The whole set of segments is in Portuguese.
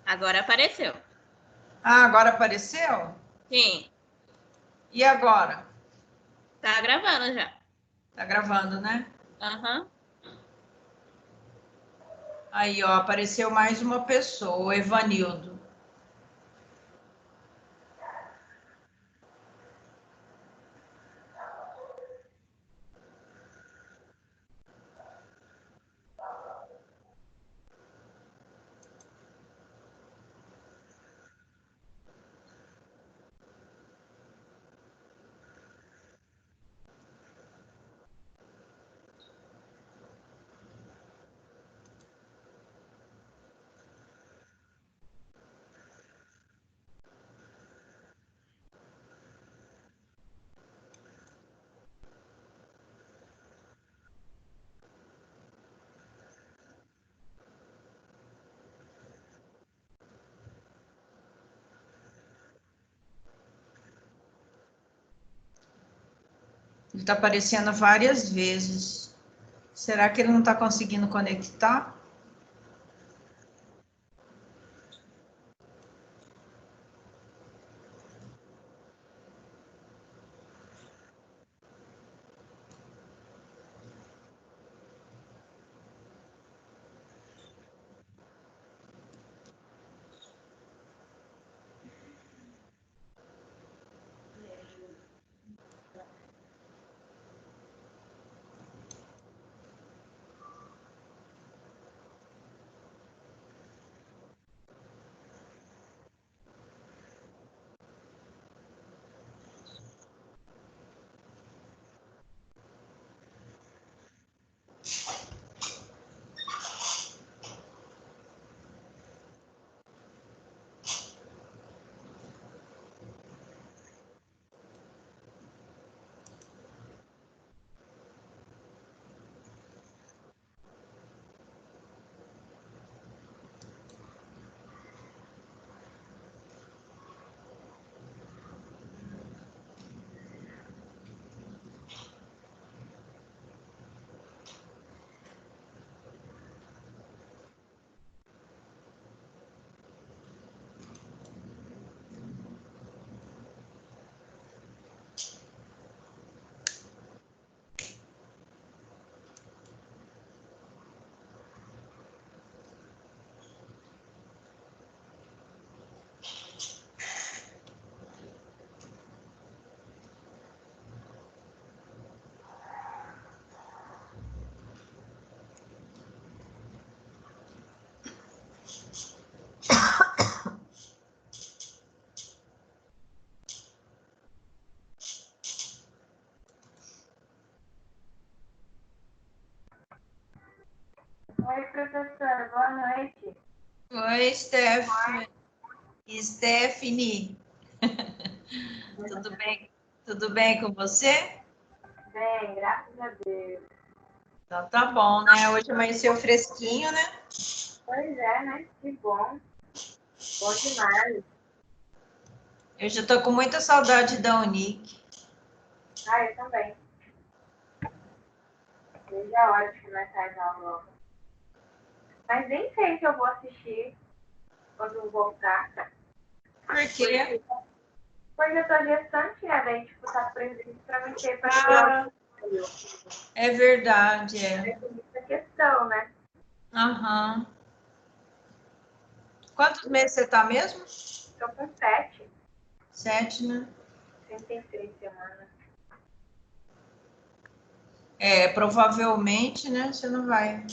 Agora apareceu. Ah, agora apareceu? Sim. E agora? Tá gravando já. Tá gravando, né? Aham. Aí, ó, apareceu mais uma pessoa, o Evanildo. Ele tá aparecendo várias vezes. Será que ele não tá conseguindo conectar? Oi, professora, boa noite. Oi, Stephanie. Tudo bem? Tudo bem com você? Bem, graças a Deus. Então tá bom, né? Hoje amanheceu fresquinho, né? Pois é, né? Que bom. Bom demais. Eu já tô com muita saudade da Unic. Ah, eu também. Desde a hora de começar as aulas logo. Mas nem sei se eu vou assistir quando voltar. Por quê? Porque eu tô gestante, né? Daí, tipo, tá previsto pra mim ter para Ah, é verdade, é. essa questão, né? Aham. Quantos meses você tá mesmo? Tô com 7, 7, né? 33 semanas. É, provavelmente, né? Você não vai.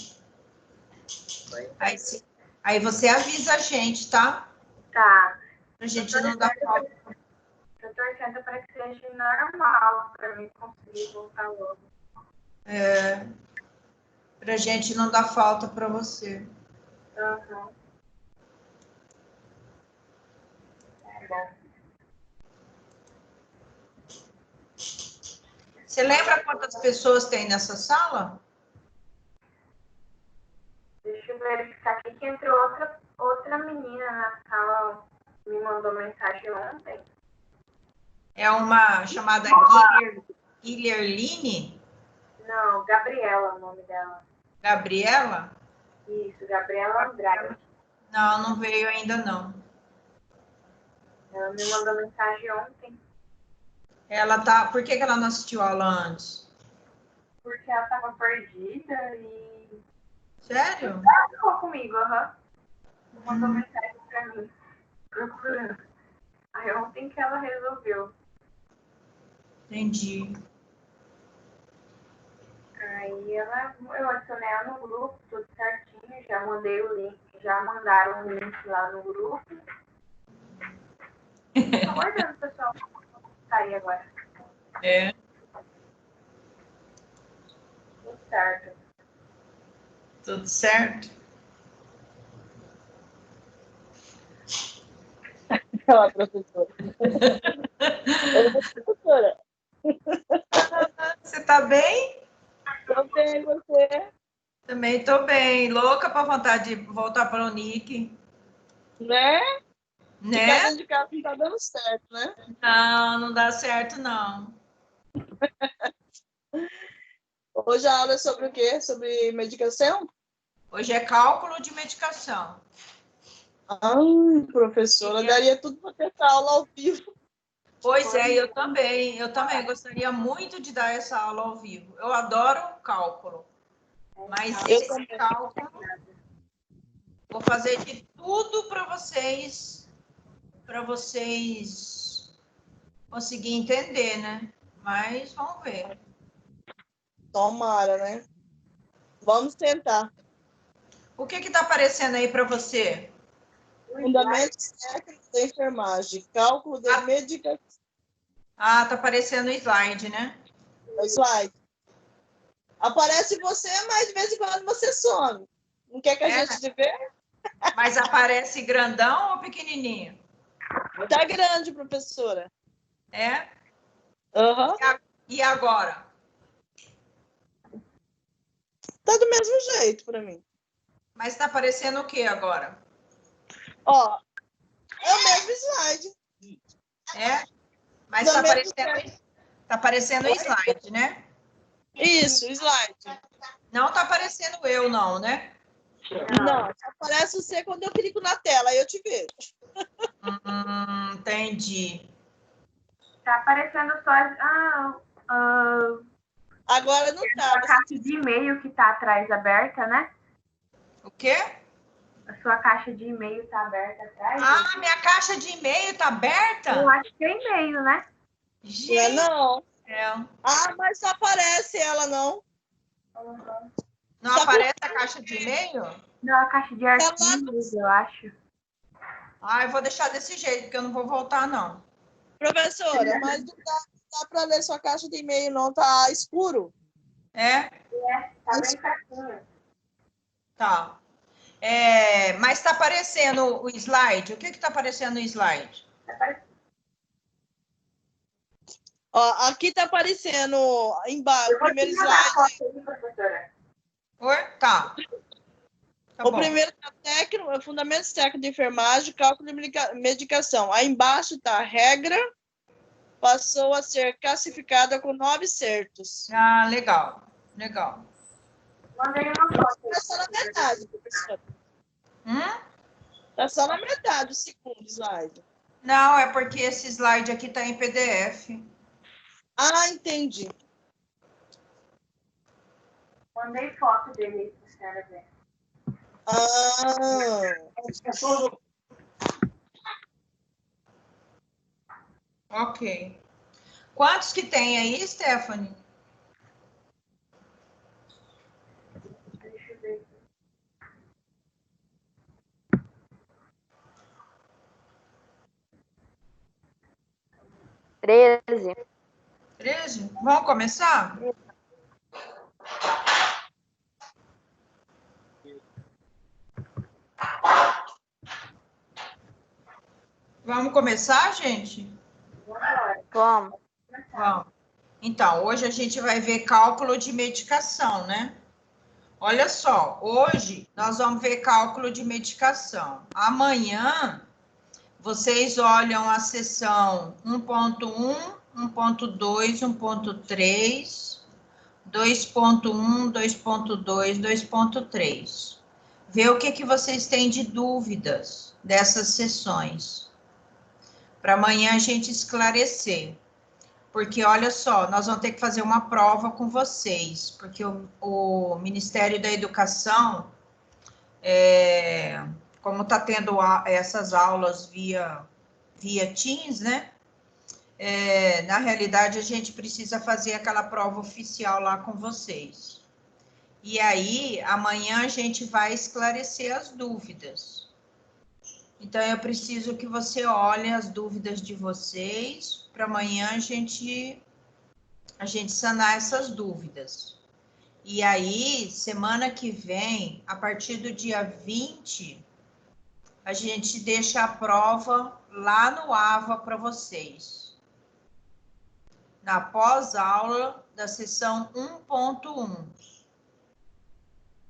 Aí você avisa a gente, tá? Tá. Pra gente não dar falta. Eu tô torcendo para que seja normal, para mim conseguir voltar logo. É, pra gente não dar falta pra você. Uhum. É bom. Você lembra quantas pessoas tem nessa sala? Deixa eu verificar aqui que entrou outra menina na sala, me mandou mensagem ontem. É uma chamada Guilherline? Não, Gabriela é o nome dela. Gabriela? Isso, Gabriela Andrade. Não, não veio ainda não. Ela me mandou mensagem ontem, Ela tá. Por que que ela não assistiu a aula antes? porque ela tava perdida e Sério? ela ficou comigo, mandou mensagem pra mim, procurando. Aí ontem que ela resolveu. Entendi. Aí eu adicionei ela no grupo, tudo certinho, já mandei o link, já mandaram o link lá no grupo. Tô aguardando o pessoal sair agora. É. Tudo certo. Tudo certo? Aquela professora. Oi, professora. Você tá bem? Tô bem, você? Também tô bem. Louca pra vontade de voltar para o Nick. Né? Né? Ficar dentro de casa não tá dando certo, né? Não, não dá certo, não. Hoje a aula é sobre o quê? Sobre medicação? Hoje é cálculo de medicação. Ai, professora, daria tudo para ter essa aula ao vivo. Pois é, eu também. Eu também gostaria muito de dar essa aula ao vivo. Eu adoro cálculo. Mas Eu esse também. cálculo, vou fazer de tudo para vocês conseguirem entender, né? Mas vamos ver. Tomara, né? Vamos tentar. O que está aparecendo aí para você? Fundamentos técnicos da enfermagem, cálculo de medicação. Ah, tá aparecendo o slide, né? Slide. Aparece você, mas de vez em quando você some. Não quer que a gente te veja? Mas aparece grandão ou pequenininho? Tá grande, professora. É? Aham. E agora? Tá do mesmo jeito para mim. Mas está aparecendo o que agora? Ó, é o mesmo slide. É? Mas está aparecendo o slide, né? Isso, slide. Não está aparecendo eu, não, né? Não, só aparece você quando eu clico na tela, aí eu te vejo. Entendi. Tá aparecendo só Agora não tá. a caixa de e-mail que tá atrás aberta, né? O quê? A sua caixa de e-mail tá aberta atrás? Ah, minha caixa de e-mail tá aberta? Eu acho que é e-mail, né? Gente, Não. é. Ah, mas não aparece ela, não. Não aparece a caixa de e-mail? Não, a caixa de arquivos, eu acho. Ah, eu vou deixar desse jeito, porque eu não vou voltar, não. Professora, mas não dá para ler sua caixa de e-mail, não. Tá escuro. É? Tá bem fraquinho. Tá. Mas tá aparecendo o slide? O que tá aparecendo no slide? Ó, aqui tá aparecendo embaixo o primeiro slide. Professora. Oi? Tá. Tá O bom. primeiro tá técnico, é fundamentos técnicos de enfermagem, cálculo de medicação. Aí embaixo tá regra, passou a ser classificada com 9 certos. Ah, legal. Legal. Mandei uma foto. Tá só na metade, professora. Tá só na metade o segundo slide. Não, é porque esse slide aqui tá em PDF. Ah, entendi. Mandei foto dele aí pra senhora ver. Ok. Quantos que tem aí, Stephanie? Deixa eu ver aqui. 13. 13? Vamos começar? Vamos começar, gente? Vamos. Vamos. Então, hoje a gente vai ver cálculo de medicação, né? Olha só, hoje nós vamos ver cálculo de medicação. Amanhã, vocês olham a seção 1.1, 1.2, 1.3, 2.1, 2.2, 2.3. ver o que vocês têm de dúvidas dessas sessões. Para amanhã a gente esclarecer. Porque, olha só, nós vamos ter que fazer uma prova com vocês, porque o Ministério da Educação, como está tendo essas aulas via Teams, né? Na realidade, a gente precisa fazer aquela prova oficial lá com vocês. E aí, amanhã a gente vai esclarecer as dúvidas. Então, eu preciso que você olhe as dúvidas de vocês, para amanhã a gente sanar essas dúvidas. E aí, semana que vem, a partir do dia 20, a gente deixa a prova lá no AVA para vocês. Na pós-aula da sessão 1.1.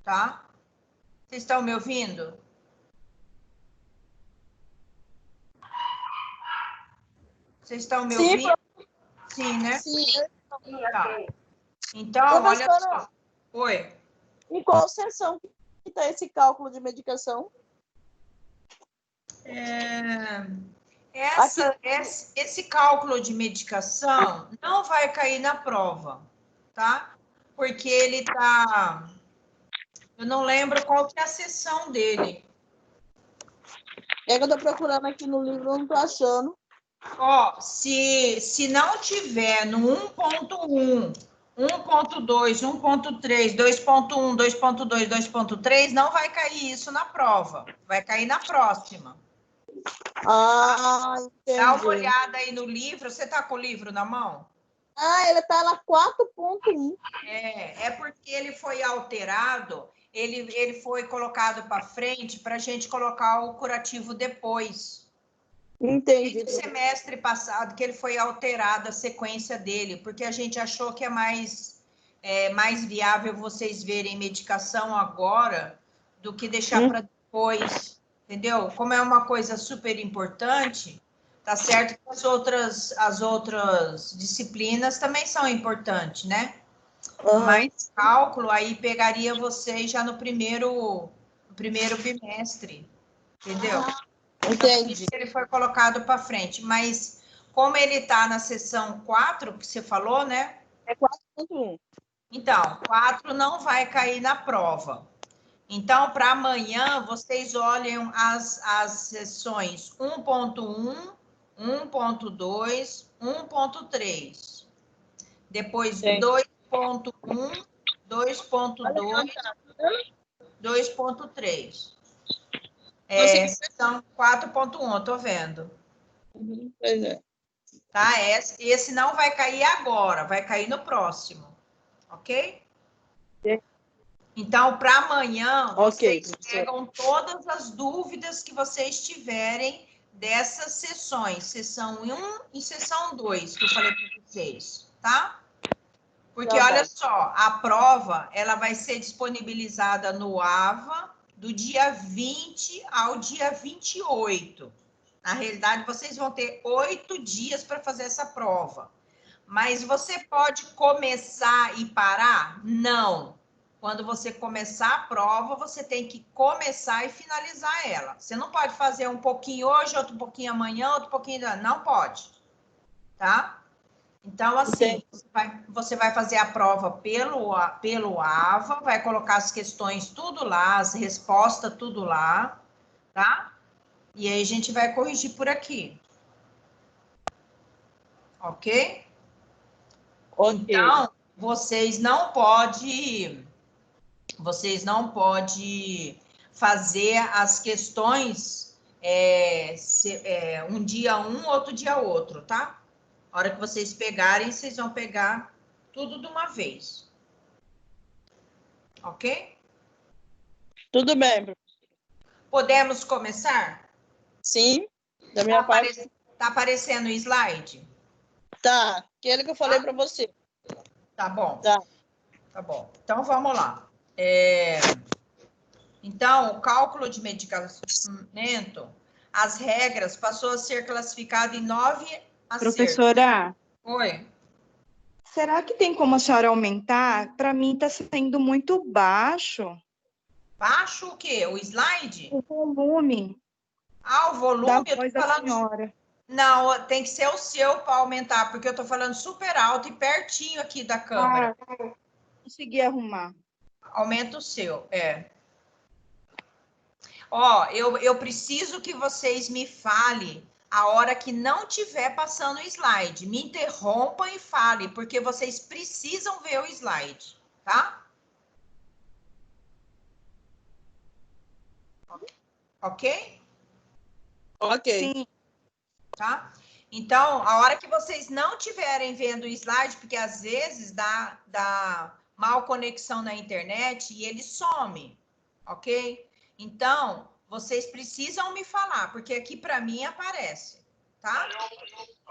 Tá? Vocês estão me ouvindo? Vocês estão me ouvindo? Sim, né? Sim. Tá. Então, olha só. Oi. Em qual sessão que está esse cálculo de medicação? Esse cálculo de medicação não vai cair na prova, tá? Porque ele tá... Eu não lembro qual que é a sessão dele. É que eu estou procurando aqui no livro, não estou achando. Ó, se não tiver no 1.1, 1.2, 1.3, 2.1, 2.2, 2.3, não vai cair isso na prova. Vai cair na próxima. Ah, entendi. Dá uma olhada aí no livro. Você tá com o livro na mão? Ah, ele está lá 4.1. É porque ele foi alterado, ele foi colocado para frente para a gente colocar o curativo depois. Entendi. No semestre passado que ele foi alterado a sequência dele, porque a gente achou que é mais viável vocês verem medicação agora do que deixar para depois, entendeu? Como é uma coisa super importante, tá certo que as outras disciplinas também são importantes, né? Mas cálculo aí pegaria vocês já no primeiro bimestre, entendeu? Entendi. Ele foi colocado para frente, mas como ele está na seção 4, que você falou, né? É 4.1. Então, 4 não vai cair na prova. Então, para amanhã, vocês olhem as sessões 1.1, 1.2, 1.3. Depois 2.1, 2.2, 2.3. São 4.1, eu tô vendo. Pois é. Tá? Esse não vai cair agora, vai cair no próximo. Ok? Então, para amanhã, vocês pegam todas as dúvidas que vocês tiverem dessas sessões, sessão 1 e sessão 2, que eu falei para vocês, tá? Porque, olha só, a prova, ela vai ser disponibilizada no AVA do dia 20 ao dia 28. Na realidade, vocês vão ter 8 dias para fazer essa prova. Mas você pode começar e parar? Não. Quando você começar a prova, você tem que começar e finalizar ela. Você não pode fazer um pouquinho hoje, outro pouquinho amanhã, outro pouquinho... Não pode. Tá? Então, assim, você vai fazer a prova pelo AVA, vai colocar as questões tudo lá, as respostas tudo lá, tá? E aí a gente vai corrigir por aqui. Ok? Então, vocês não podem fazer as questões um dia um, outro dia outro, tá? A hora que vocês pegarem, vocês vão pegar tudo de uma vez. Ok? Tudo bem. Podemos começar? Sim, da minha parte. Tá aparecendo o slide? Tá, aquele que eu falei para você. Tá bom. Tá bom. Então, vamos lá. Então, o cálculo de medicamento, as regras passou a ser classificado em 9 acertos. Professora, Oi. será que tem como a senhora aumentar? Para mim está sendo muito baixo. Baixo o quê? O slide? O volume Ah, o da volume, eu voz tô da falando. senhora. Não, tem que ser o seu para aumentar, porque eu tô falando super alto e pertinho aqui da câmera. Consegui arrumar. Aumenta o seu, é. Ó, eu preciso que vocês me falem a hora que não tiver passando o slide. Me interrompam e falem, porque vocês precisam ver o slide, tá? Ok? Ok. Sim, Tá? Então, a hora que vocês não estiverem vendo o slide, porque às vezes dá mal conexão na internet e ele some, ok? Então, vocês precisam me falar, porque aqui para mim aparece, tá?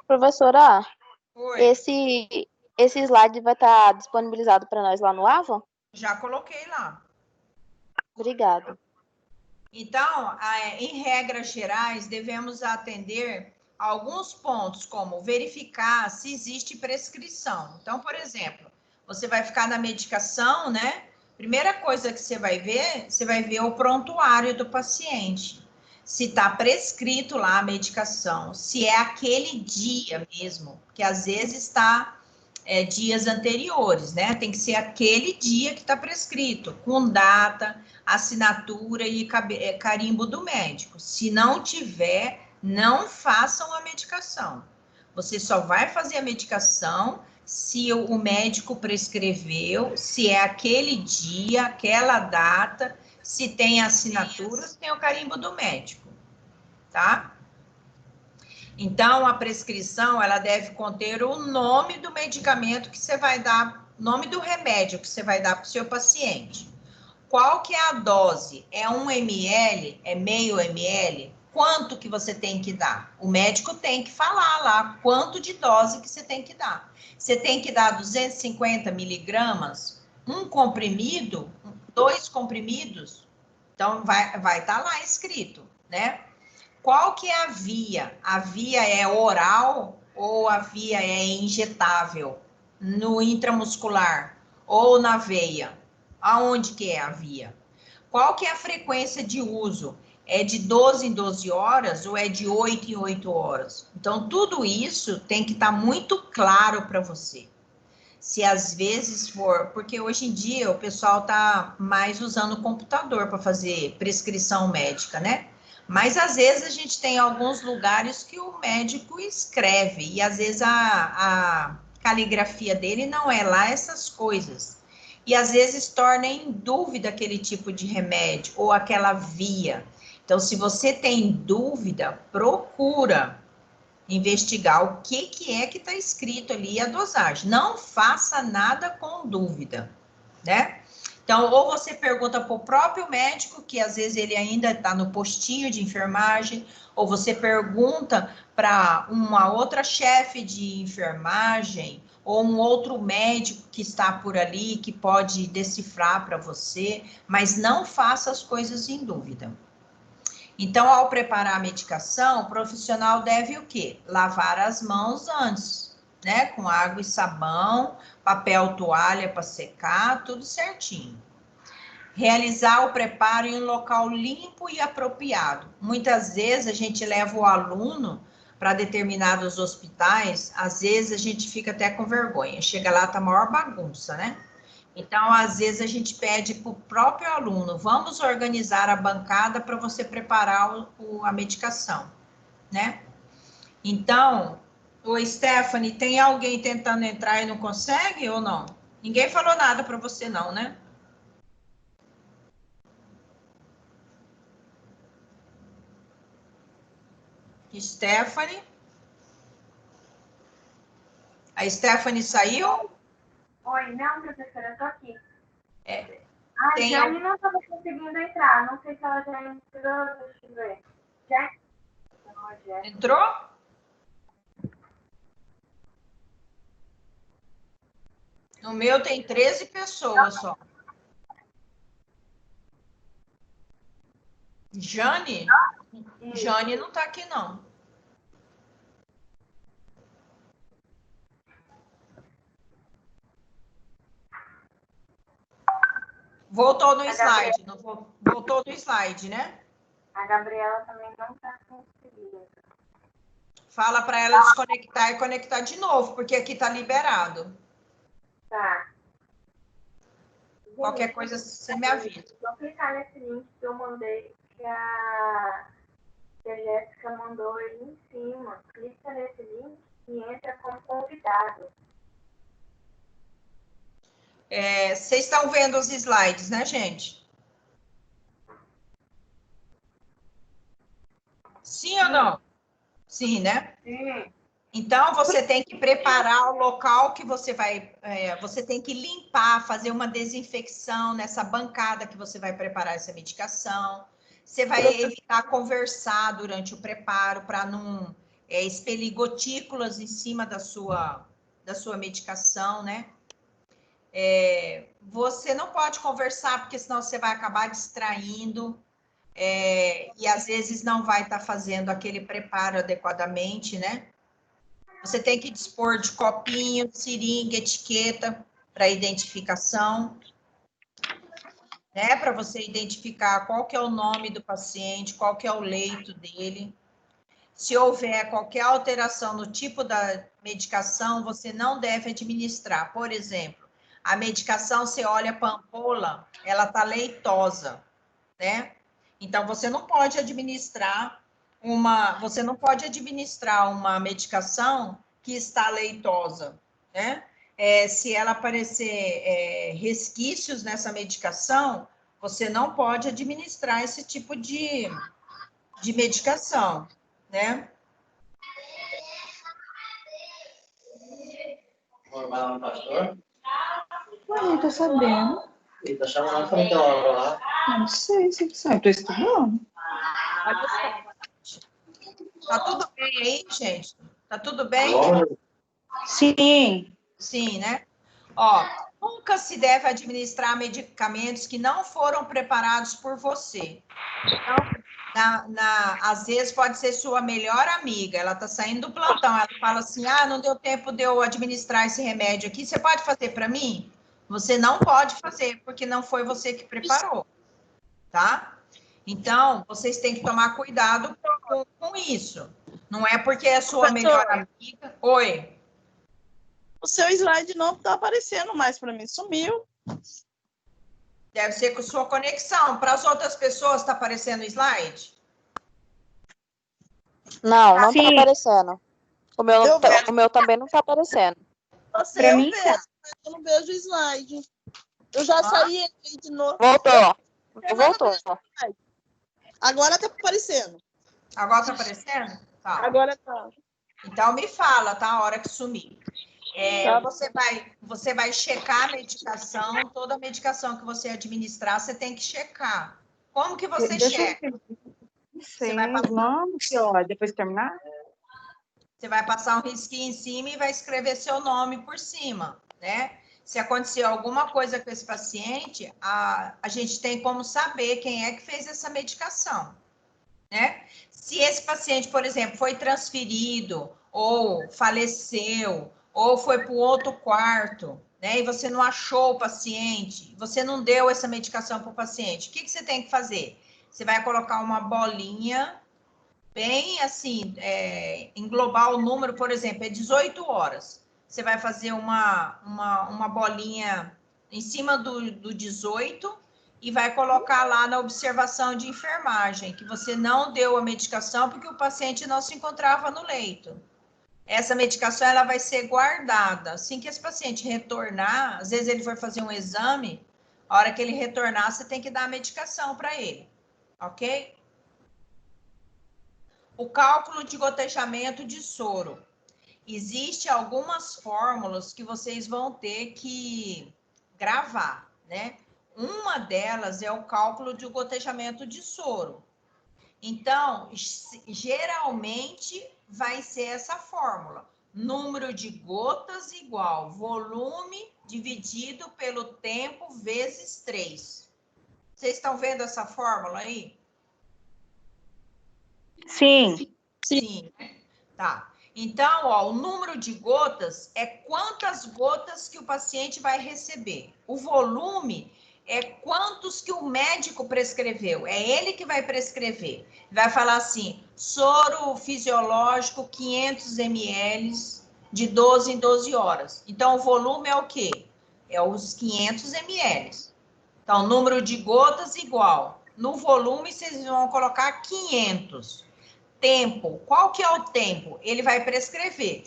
Professora, Oi, esse slide vai estar disponibilizado para nós lá no Avon? já coloquei lá. Obrigada. Então, em regras gerais, devemos atender a alguns pontos, como verificar se existe prescrição. Então, por exemplo, você vai ficar na medicação, né? Primeira coisa que você vai ver o prontuário do paciente. Se está prescrito lá a medicação, se é aquele dia mesmo, que às vezes está dias anteriores, né? Tem que ser aquele dia que está prescrito, com data, assinatura e carimbo do médico. Se não tiver, não façam a medicação. Você só vai fazer a medicação se o médico prescreveu, se é aquele dia, aquela data, se tem assinatura, se tem o carimbo do médico, tá? Então, a prescrição, ela deve conter o nome do medicamento que você vai dar, nome do remédio que você vai dar para o seu paciente. Qual que é a dose? É 1 ml? É meio ml? Quanto que você tem que dar? O médico tem que falar lá quanto de dose que você tem que dar. Você tem que dar 250 miligramas? Um comprimido? 2 comprimidos? Então, vai estar lá escrito, né? Qual que é a via? A via é oral ou a via é injetável? No intramuscular ou na veia? Aonde que é a via? Qual que é a frequência de uso? É de 12 em 12 horas ou é de 8 em 8 horas? Então, tudo isso tem que estar muito claro para você. Se às vezes for, porque hoje em dia o pessoal está mais usando o computador para fazer prescrição médica, né? Mas às vezes a gente tem alguns lugares que o médico escreve e às vezes a caligrafia dele não é lá essas coisas. E às vezes torna em dúvida aquele tipo de remédio ou aquela via. Então, se você tem dúvida, procura investigar o que é que está escrito ali a dosagem. Não faça nada com dúvida, né? Então, ou você pergunta para o próprio médico, que às vezes ele ainda está no postinho de enfermagem, ou você pergunta para uma outra chefe de enfermagem, ou um outro médico que está por ali, que pode decifrar para você, mas não faça as coisas em dúvida. Então, ao preparar a medicação, o profissional deve o quê? Lavar as mãos antes, né? Com água e sabão, papel toalha para secar, tudo certinho. Realizar o preparo em um local limpo e apropriado. Muitas vezes a gente leva o aluno para determinados hospitais, às vezes a gente fica até com vergonha. Chega lá, tá a maior bagunça, né? Então, às vezes, a gente pede para o próprio aluno, vamos organizar a bancada para você preparar a medicação, né? Então, o Stephanie, tem alguém tentando entrar e não consegue ou não? Ninguém falou nada para você não, né? Stephanie? A Stephanie saiu? Oi, não, professora, eu tô aqui. É, A tem Jane não estava conseguindo entrar. Não sei se ela já entrou. Deixa eu ver. Já? Não, já. Entrou? No meu tem 13 pessoas só. Jane? Jane não tá aqui, não. Voltou no slide, não voltou no slide, né? A Gabriela também não está conseguindo. Fala para ela desconectar e conectar de novo, porque aqui está liberado. Tá. Qualquer coisa, você me avisa. Vou clicar nesse link que eu mandei, que a Jéssica mandou aí em cima. Clica nesse link e entra como convidado. Vocês estão vendo os slides, né, gente? Sim ou não? Sim, né? Sim. Então, você tem que preparar o local que você vai... você tem que limpar, fazer uma desinfecção nessa bancada que você vai preparar essa medicação. Você vai evitar conversar durante o preparo para não expelir gotículas em cima da sua medicação, né? Você não pode conversar, porque senão você vai acabar distraindo e às vezes não vai estar fazendo aquele preparo adequadamente, né? Você tem que dispor de copinho, seringa, etiqueta para identificação, né? Para você identificar qual que é o nome do paciente, qual que é o leito dele. Se houver qualquer alteração no tipo da medicação, você não deve administrar. Por exemplo, a medicação, você olha para a ampola, ela está leitosa, né? Então, você não pode administrar uma medicação que está leitosa, né? Se ela aparecer resquícios nessa medicação, você não pode administrar esse tipo de medicação, né? Normal, pastor? Ué, tô sabendo. Ele tá chamando pra ter hora lá. Não sei se você sabe, tô estudando. Olha só. Tá tudo bem aí, gente? Tá tudo bem? Sim. Sim, né? Ó, nunca se deve administrar medicamentos que não foram preparados por você. Então, às vezes pode ser sua melhor amiga, ela tá saindo do plantão, ela fala assim, não deu tempo de eu administrar esse remédio aqui, você pode fazer para mim? Você não pode fazer, porque não foi você que preparou, tá? Então, vocês têm que tomar cuidado com isso. Não é porque é sua melhor amiga... Oi? O seu slide não está aparecendo mais para mim, sumiu. Deve ser com sua conexão. Para as outras pessoas, está aparecendo o slide? Não, não tá Sim. aparecendo. O meu também não tá aparecendo. Você Pra eu mim, vejo, mas eu não vejo o slide. Eu já saí e entrei de novo. Voltou. Voltou. Agora tá aparecendo. Agora está aparecendo? Tá. Agora tá. Então, me fala, tá? A hora que sumir. Tá. Você vai checar a medicação, toda a medicação que você administrar, você tem que checar. Como que você checa? Não sei, Você vai passar- vamos, que hora? Depois de terminar? Você vai passar um risquinho em cima e vai escrever seu nome por cima, né? Se acontecer alguma coisa com esse paciente, a gente tem como saber quem é que fez essa medicação, né? Se esse paciente, por exemplo, foi transferido, ou faleceu, ou foi para o outro quarto, né? E você não achou o paciente, você não deu essa medicação para o paciente, o que você tem que fazer? Você vai colocar uma bolinha, bem assim, englobar o número, por exemplo, é 18 horas. Você vai fazer uma bolinha em cima do 18 e vai colocar lá na observação de enfermagem, que você não deu a medicação porque o paciente não se encontrava no leito. Essa medicação ela vai ser guardada. Assim que esse paciente retornar, às vezes ele for fazer um exame, a hora que ele retornar, você tem que dar a medicação para ele, ok? O cálculo de gotejamento de soro. Existem algumas fórmulas que vocês vão ter que gravar, né? Uma delas é o cálculo de gotejamento de soro. Então, geralmente vai ser essa fórmula. Número de gotas igual volume dividido pelo tempo vezes 3. Vocês estão vendo essa fórmula aí? Sim. Sim. Tá. Então, ó, o número de gotas é quantas gotas que o paciente vai receber. O volume é quantos que o médico prescreveu. É ele que vai prescrever. Vai falar assim, soro fisiológico 500 ml de 12 em 12 horas. Então, o volume é o quê? É os 500 ml. Então, número de gotas igual. No volume, vocês vão colocar 500. Tempo. Qual que é o tempo? Ele vai prescrever.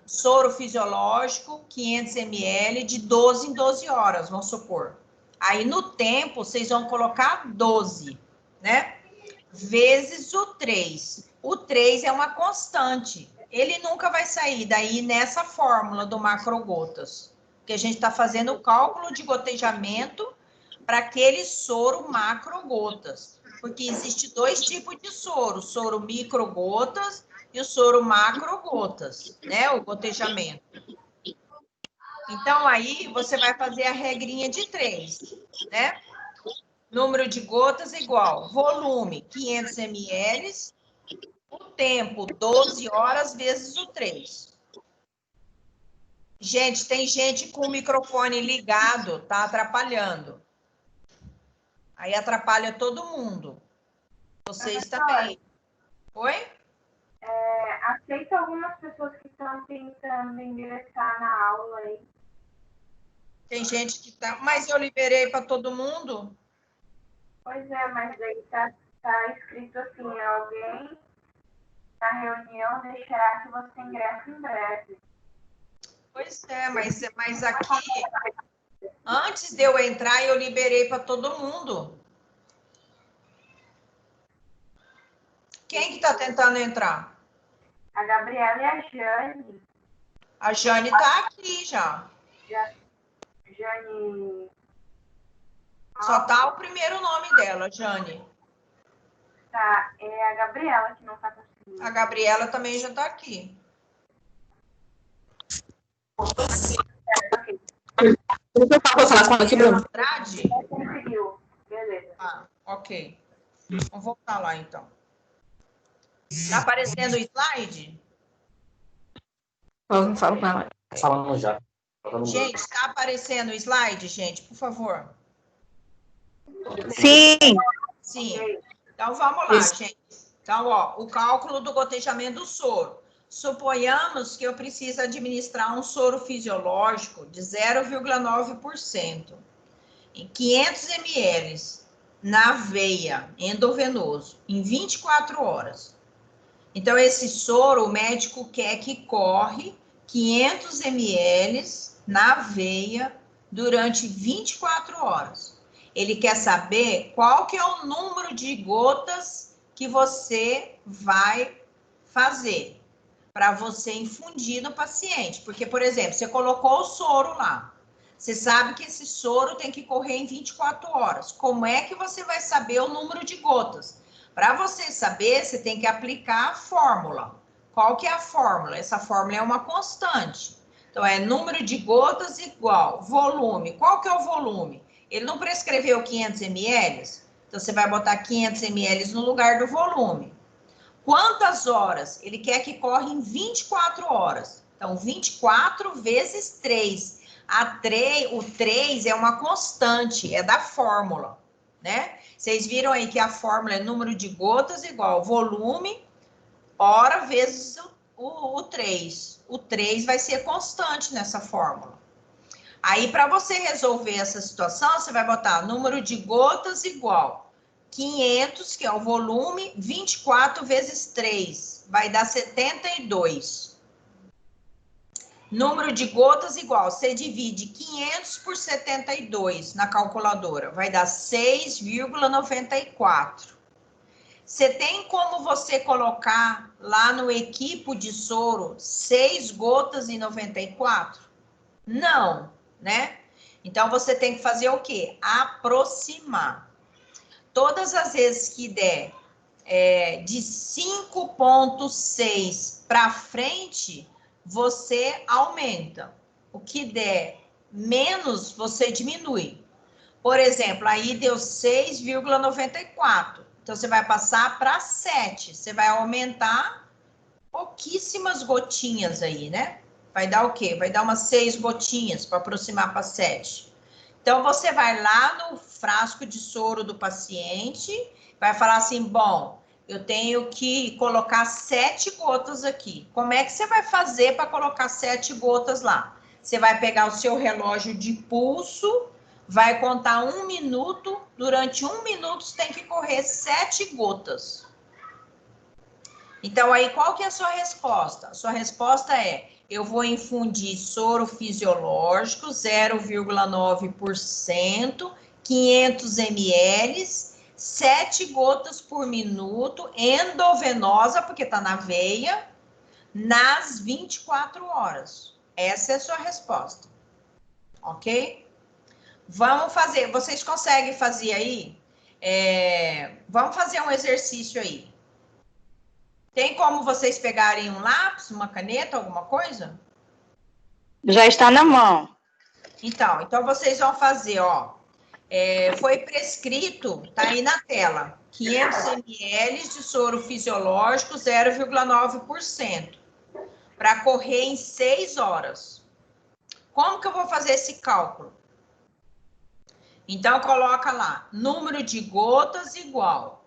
Soro fisiológico, 500 ml, de 12 em 12 horas, vamos supor. Aí, no tempo, vocês vão colocar 12, né? Vezes o 3. O 3 é uma constante. Ele nunca vai sair daí nessa fórmula do macrogotas. Porque a gente está fazendo o cálculo de gotejamento para aquele soro macrogotas. Porque existe 2 tipos de soro. Soro microgotas e o soro macrogotas, né? O gotejamento. Então, aí, você vai fazer a regrinha de 3, né? Número de gotas igual volume, 500 ml, o tempo, 12 horas vezes o 3. Gente, tem gente com o microfone ligado, tá atrapalhando. Aí atrapalha todo mundo. Vocês também. Oi? Aceita algumas pessoas que estão tentando ingressar na aula aí. Tem gente que tá... Mas eu liberei para todo mundo? Pois é, mas aí tá escrito assim, alguém na reunião deixará que você ingresse em breve. Pois é, mas aqui, antes de eu entrar, eu liberei para todo mundo. Quem que está tentando entrar? A Gabriela e a Jane. A Jane está aqui já. Jane... Só tá o primeiro nome dela, Jane. Tá, é a Gabriela que não tá conseguindo. A Gabriela também já está aqui. Andrade? Conseguiu, beleza. Ah, ok. Vamos voltar lá, então. Tá aparecendo o slide? Falo com ela. Falando já. Gente, está aparecendo o slide, gente, por favor? Sim. Sim. Então, vamos lá, gente. Então, ó, o cálculo do gotejamento do soro. Suponhamos que eu preciso administrar um soro fisiológico de 0,9% em 500 ml na veia endovenoso em 24 horas. Então, esse soro, o médico quer que corre 500 ml na veia durante 24 horas. Ele quer saber qual que é o número de gotas que você vai fazer para você infundir no paciente. Porque, por exemplo, você colocou o soro lá. Você sabe que esse soro tem que correr em 24 horas. Como é que você vai saber o número de gotas? Para você saber, você tem que aplicar a fórmula. Qual que é a fórmula? Essa fórmula é uma constante. Então, é número de gotas igual volume. Qual que é o volume? Ele não prescreveu 500 ml? Então, você vai botar 500 ml no lugar do volume. Quantas horas? Ele quer que corre em 24 horas. Então, 24 vezes 3. O 3 é uma constante, é da fórmula, né? Vocês viram aí que a fórmula é número de gotas igual volume, hora vezes o 3. O 3 vai ser constante nessa fórmula. Aí, para você resolver essa situação, você vai botar número de gotas igual 500, que é o volume, 24 vezes 3, vai dar 72. Número de gotas igual, você divide 500 por 72 na calculadora, vai dar 6,94. Você tem como você colocar lá no equipo de soro 6 gotas e 94? Não, né? Então, você tem que fazer o quê? Aproximar. Todas as vezes que der de 5,6 para frente, você aumenta. O que der menos, você diminui. Por exemplo, aí deu 6,94. Então, você vai passar para 7. Você vai aumentar pouquíssimas gotinhas aí, né? Vai dar o quê? Vai dar umas 6 gotinhas para aproximar para 7. Então, você vai lá no frasco de soro do paciente, vai falar assim, bom, eu tenho que colocar 7 gotas aqui. Como é que você vai fazer para colocar 7 gotas lá? Você vai pegar o seu relógio de pulso, vai contar 1 minuto, durante 1 minuto você tem que correr 7 gotas. Então, aí, qual que é a sua resposta? A sua resposta é, eu vou infundir soro fisiológico, 0,9%, 500 ml, 7 gotas por minuto, endovenosa, porque está na veia, nas 24 horas. Essa é a sua resposta. Ok? Vamos fazer, vocês conseguem fazer aí? Vamos fazer um exercício aí. Tem como vocês pegarem um lápis, uma caneta, alguma coisa? Já está na mão. Então vocês vão fazer, ó. Foi prescrito, tá aí na tela, 500 ml de soro fisiológico, 0,9%, para correr em 6 horas. Como que eu vou fazer esse cálculo? Então, coloca lá, número de gotas igual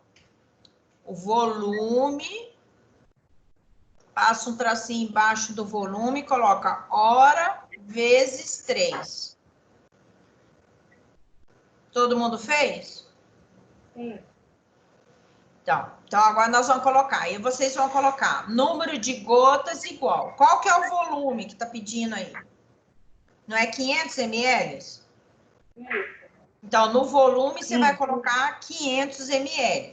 o volume, passa um tracinho embaixo do volume, coloca hora vezes 3. Todo mundo fez? Sim. Então agora nós vamos colocar. Aí vocês vão colocar número de gotas igual. Qual que é o volume que tá pedindo aí? Não é 500 ml? Isso. Então, no volume, você vai colocar 500 ml.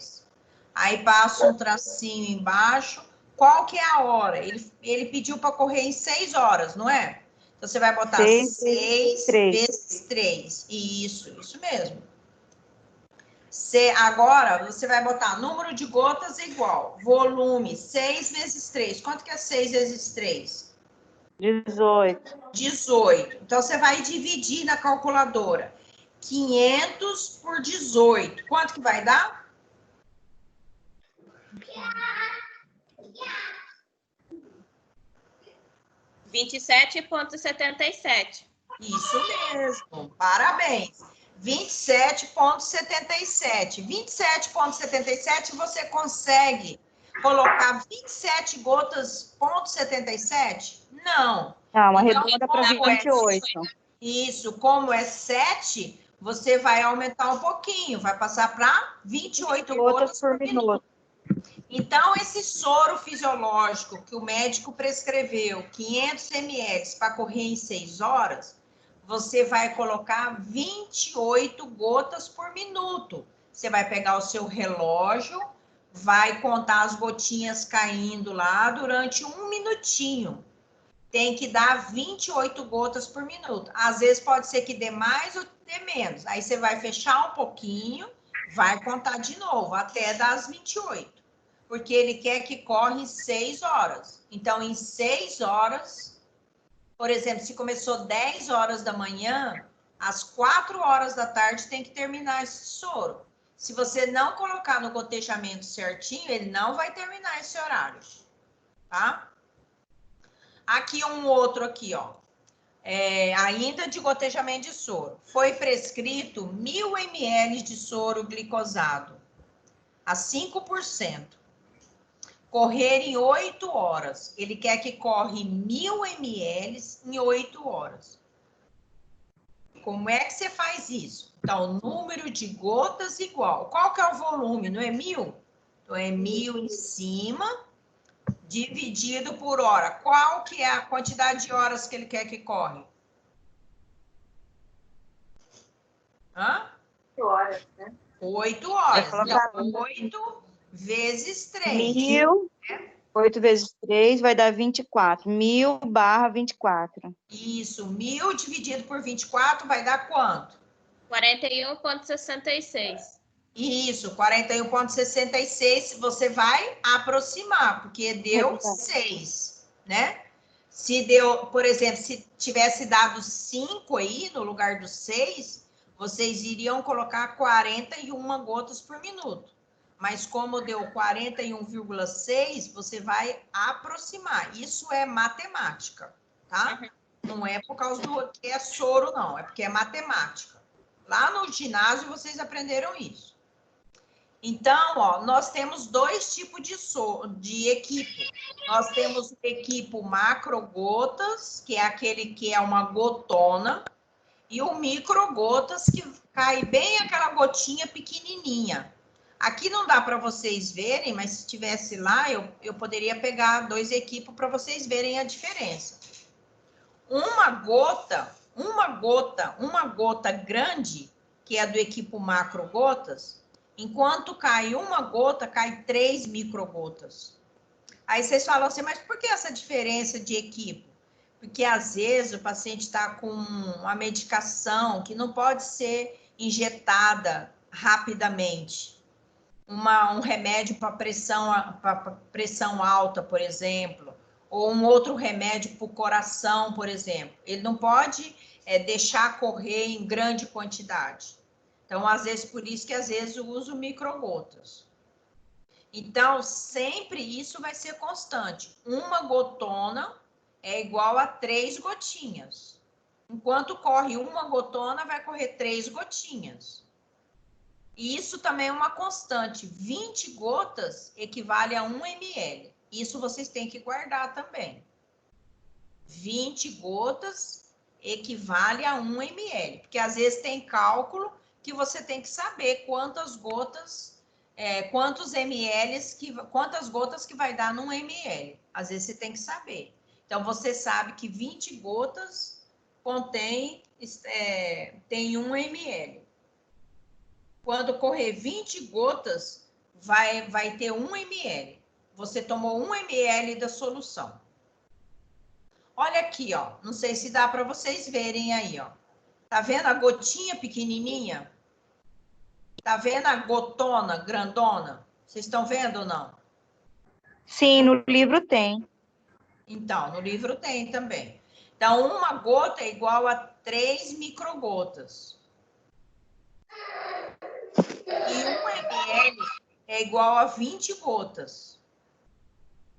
Aí passa um tracinho embaixo. Qual que é a hora? Ele pediu para correr em 6 horas, não é? Então, você vai botar 6 vezes 3. Isso mesmo. Agora, você vai botar número de gotas igual. Volume, 6 vezes 3. Quanto que é 6 vezes 3? 18. 18. Então, você vai dividir na calculadora. 500 por 18. Quanto que vai dar? R$27,77. Isso mesmo. Parabéns. 27,77. 27,77 você consegue colocar 27 gotas, 0,77? Não. Não, Então, arredonda para como é 28. Isso, como é 7, você vai aumentar um pouquinho, vai passar para 28 gotas por minuto. Então, esse soro fisiológico que o médico prescreveu, 500 ml, para correr em 6 horas, você vai colocar 28 gotas por minuto. Você vai pegar o seu relógio, vai contar as gotinhas caindo lá durante 1 minutinho. Tem que dar 28 gotas por minuto. Às vezes pode ser que dê mais ou dê menos. Aí você vai fechar um pouquinho, vai contar de novo, até dar as 28. Porque ele quer que corre 6 horas. Então, em 6 horas, por exemplo, se começou 10 horas da manhã, às 4 horas da tarde tem que terminar esse soro. Se você não colocar no gotejamento certinho, ele não vai terminar esse horário, tá? Aqui um outro aqui, ó. Ainda de gotejamento de soro. Foi prescrito 1.000 ml de soro glicosado a 5%. Correr em 8 horas. Ele quer que corre 1.000 ml em 8 horas. Como é que você faz isso? Então, número de gotas igual. Qual que é o volume? Não é 1.000? Então, é 1.000 em cima, dividido por hora. Qual que é a quantidade de horas que ele quer que corre? 8 horas, né? 8 horas. Então, 8 vezes 3. 1.000, 8 vezes 3 vai dar 24. 1.000 barra 24. Isso, 1.000 dividido por 24 vai dar quanto? 41,66. Isso, 41,66 você vai aproximar, porque deu 6, né? Se deu, por exemplo, se tivesse dado 5 aí, no lugar dos 6, vocês iriam colocar 41 gotas por minuto. Mas como deu 41,6, você vai aproximar. Isso é matemática, tá? Não é por causa do que é soro, não. É porque é matemática. Lá no ginásio vocês aprenderam isso. Então, ó, nós temos dois tipos de equipo. Nós temos o equipo macrogotas, que é aquele que é uma gotona, e o microgotas, que cai bem aquela gotinha pequenininha. Aqui não dá para vocês verem, mas se tivesse lá, eu poderia pegar dois equipos para vocês verem a diferença. Uma gota grande, que é do equipo macrogotas, enquanto cai uma gota, cai 3 microgotas. Aí vocês falam assim, mas por que essa diferença de equipo? Porque às vezes o paciente está com uma medicação que não pode ser injetada rapidamente. Um remédio para pressão alta, por exemplo, ou um outro remédio para o coração, por exemplo. Ele não pode deixar correr em grande quantidade. Então, às vezes, por isso que às vezes eu uso microgotas. Então, sempre isso vai ser constante. Uma gotona é igual a 3 gotinhas. Enquanto corre uma gotona, vai correr 3 gotinhas. E isso também é uma constante. 20 gotas equivale a 1 ml. Isso vocês têm que guardar também. 20 gotas equivale a 1 ml. Porque às vezes tem cálculo que você tem que saber quantas gotas, quantas gotas que vai dar num ml. Às vezes você tem que saber. Então, você sabe que 20 gotas tem 1 ml. Quando correr 20 gotas, vai ter 1 ml. Você tomou 1 ml da solução. Olha aqui, ó. Não sei se dá para vocês verem aí, ó. Tá vendo a gotinha pequenininha? Tá vendo a gotona grandona? Vocês estão vendo ou não? Sim, no livro tem. Então, no livro tem também. Então, uma gota é igual a 3 microgotas. E 1 ml é igual a 20 gotas,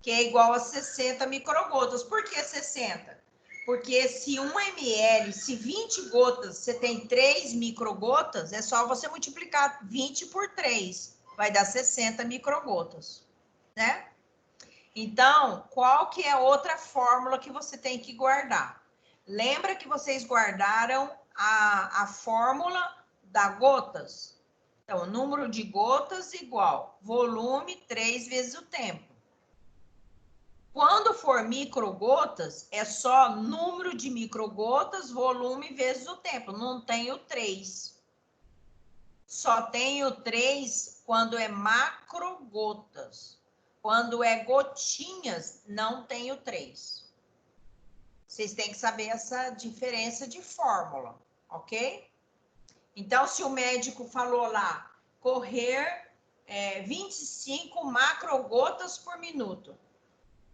que é igual a 60 microgotas. Por que 60? Porque se 1 ml, se 20 gotas, você tem 3 microgotas, é só você multiplicar 20 por 3, vai dar 60 microgotas, né? Então, qual que é outra fórmula que você tem que guardar? Lembra que vocês guardaram a fórmula da gotas? Então, número de gotas igual volume 3 vezes o tempo. Quando for microgotas, é só número de microgotas, volume vezes o tempo. Não tem o 3. Só tem o 3 quando é macrogotas. Quando é gotinhas, não tem o 3. Vocês têm que saber essa diferença de fórmula, ok? Então, se o médico falou lá, correr 25 macrogotas por minuto.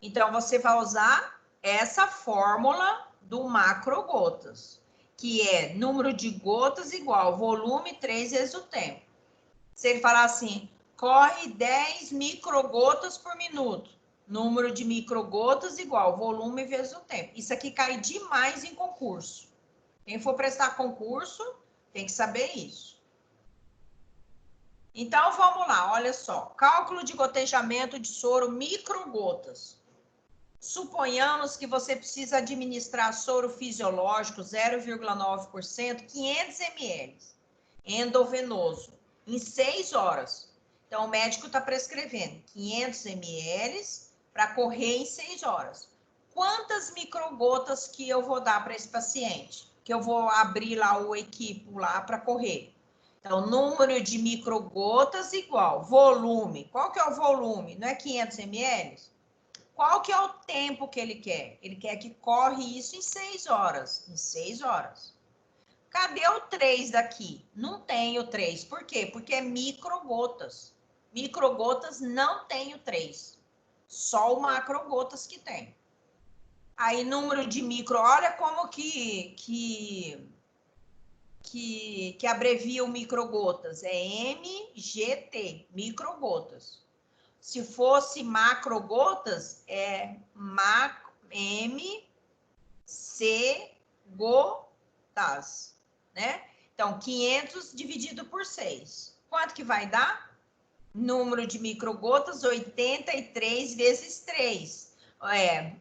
Então, você vai usar essa fórmula do macrogotas, que é número de gotas igual volume 3 vezes o tempo. Se ele falar assim, corre 10 microgotas por minuto, número de microgotas igual volume vezes o tempo. Isso aqui cai demais em concurso. Quem for prestar concurso, tem que saber isso. Então, vamos lá, olha só. Cálculo de gotejamento de soro microgotas. Suponhamos que você precisa administrar soro fisiológico 0,9%, 500 ml, endovenoso, em 6 horas. Então, o médico está prescrevendo 500 ml para correr em 6 horas. Quantas microgotas que eu vou dar para esse paciente? Que eu vou abrir lá o equipo lá para correr. Então, número de microgotas igual volume. Qual que é o volume? Não é 500 ml? Qual que é o tempo que ele quer? Ele quer que corre isso em 6 horas. Em 6 horas. Cadê o 3 daqui? Não tem o 3. Por quê? Porque é microgotas. Microgotas não tem o 3. Só o macrogotas que tem. Aí, número de micro... Olha como que abrevia o microgotas. É MGT, microgotas. Se fosse macrogotas, é MC gotas, né? Então, 500 dividido por 6. Quanto que vai dar? Número de microgotas, 83 vezes 3.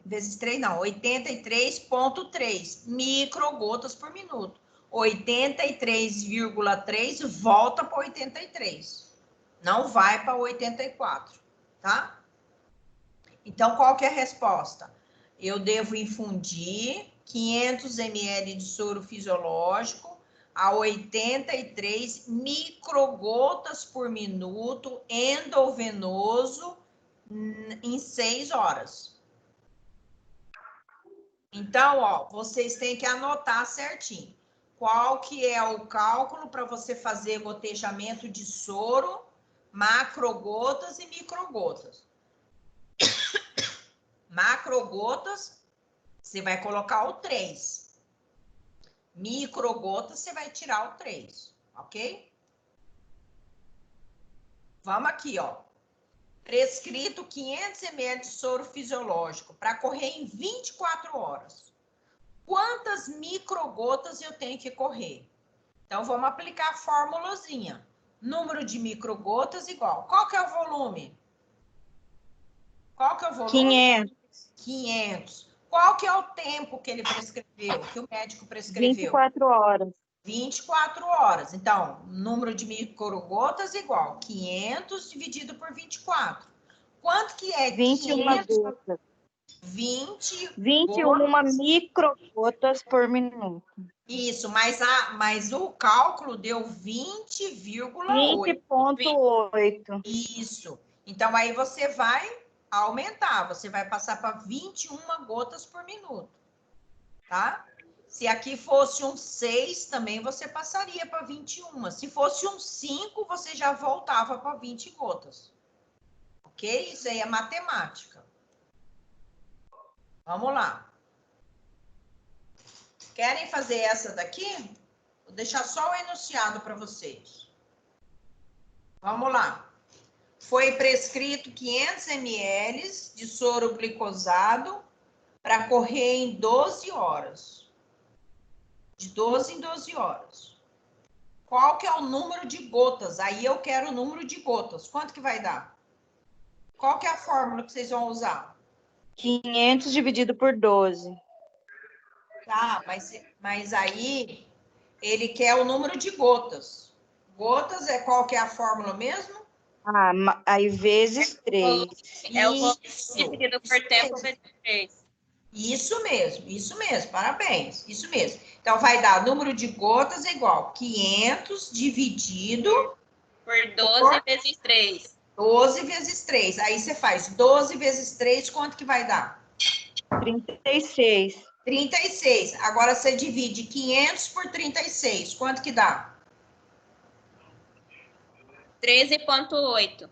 Vezes 3 não, 83,3 microgotas por minuto. 83,3 volta para 83. Não vai para 84, tá? Então, qual que é a resposta? Eu devo infundir 500 ml de soro fisiológico a 83 microgotas por minuto endovenoso em 6 horas. Então, ó, vocês têm que anotar certinho. Qual que é o cálculo para você fazer gotejamento de soro, macrogotas e microgotas? Macrogotas, você vai colocar o 3. Microgotas, você vai tirar o 3, ok? Vamos aqui, ó. Prescrito 500 ml de soro fisiológico para correr em 24 horas. Quantas microgotas eu tenho que correr? Então, vamos aplicar a formulazinha. Número de microgotas igual. Qual que é o volume? Qual que é o volume? 500. 500. Qual que é o tempo que ele prescreveu, que o médico prescreveu? 24 horas. 24 horas. Então, número de microgotas igual 500 dividido por 24. Quanto que é 21 500? gotas. 21 microgotas por minuto. Isso, mas o cálculo deu 20,8. 20,8. Isso. Então, aí você vai aumentar. Você vai passar para 21 gotas por minuto. Tá? Se aqui fosse um 6, também você passaria para 21. Se fosse um 5, você já voltava para 20 gotas. Ok? Isso aí é matemática. Vamos lá. Querem fazer essa daqui? Vou deixar só o enunciado para vocês. Vamos lá. Foi prescrito 500 ml de soro glicosado para correr em 12 horas. De 12 em 12 horas. Qual que é o número de gotas? Aí eu quero o número de gotas. Quanto que vai dar? Qual que é a fórmula que vocês vão usar? 500 dividido por 12. Tá, mas aí ele quer o número de gotas. Gotas é qual que é a fórmula mesmo? Aí vezes 3. É o volume Isso. dividido por tempo vezes 3. Isso mesmo, parabéns, isso mesmo. Então, vai dar número de gotas é igual 500 dividido Por 12 vezes 3. 12 vezes 3. Aí você faz 12 vezes 3, quanto que vai dar? 36. 36. Agora você divide 500 por 36, quanto que dá? 13,8.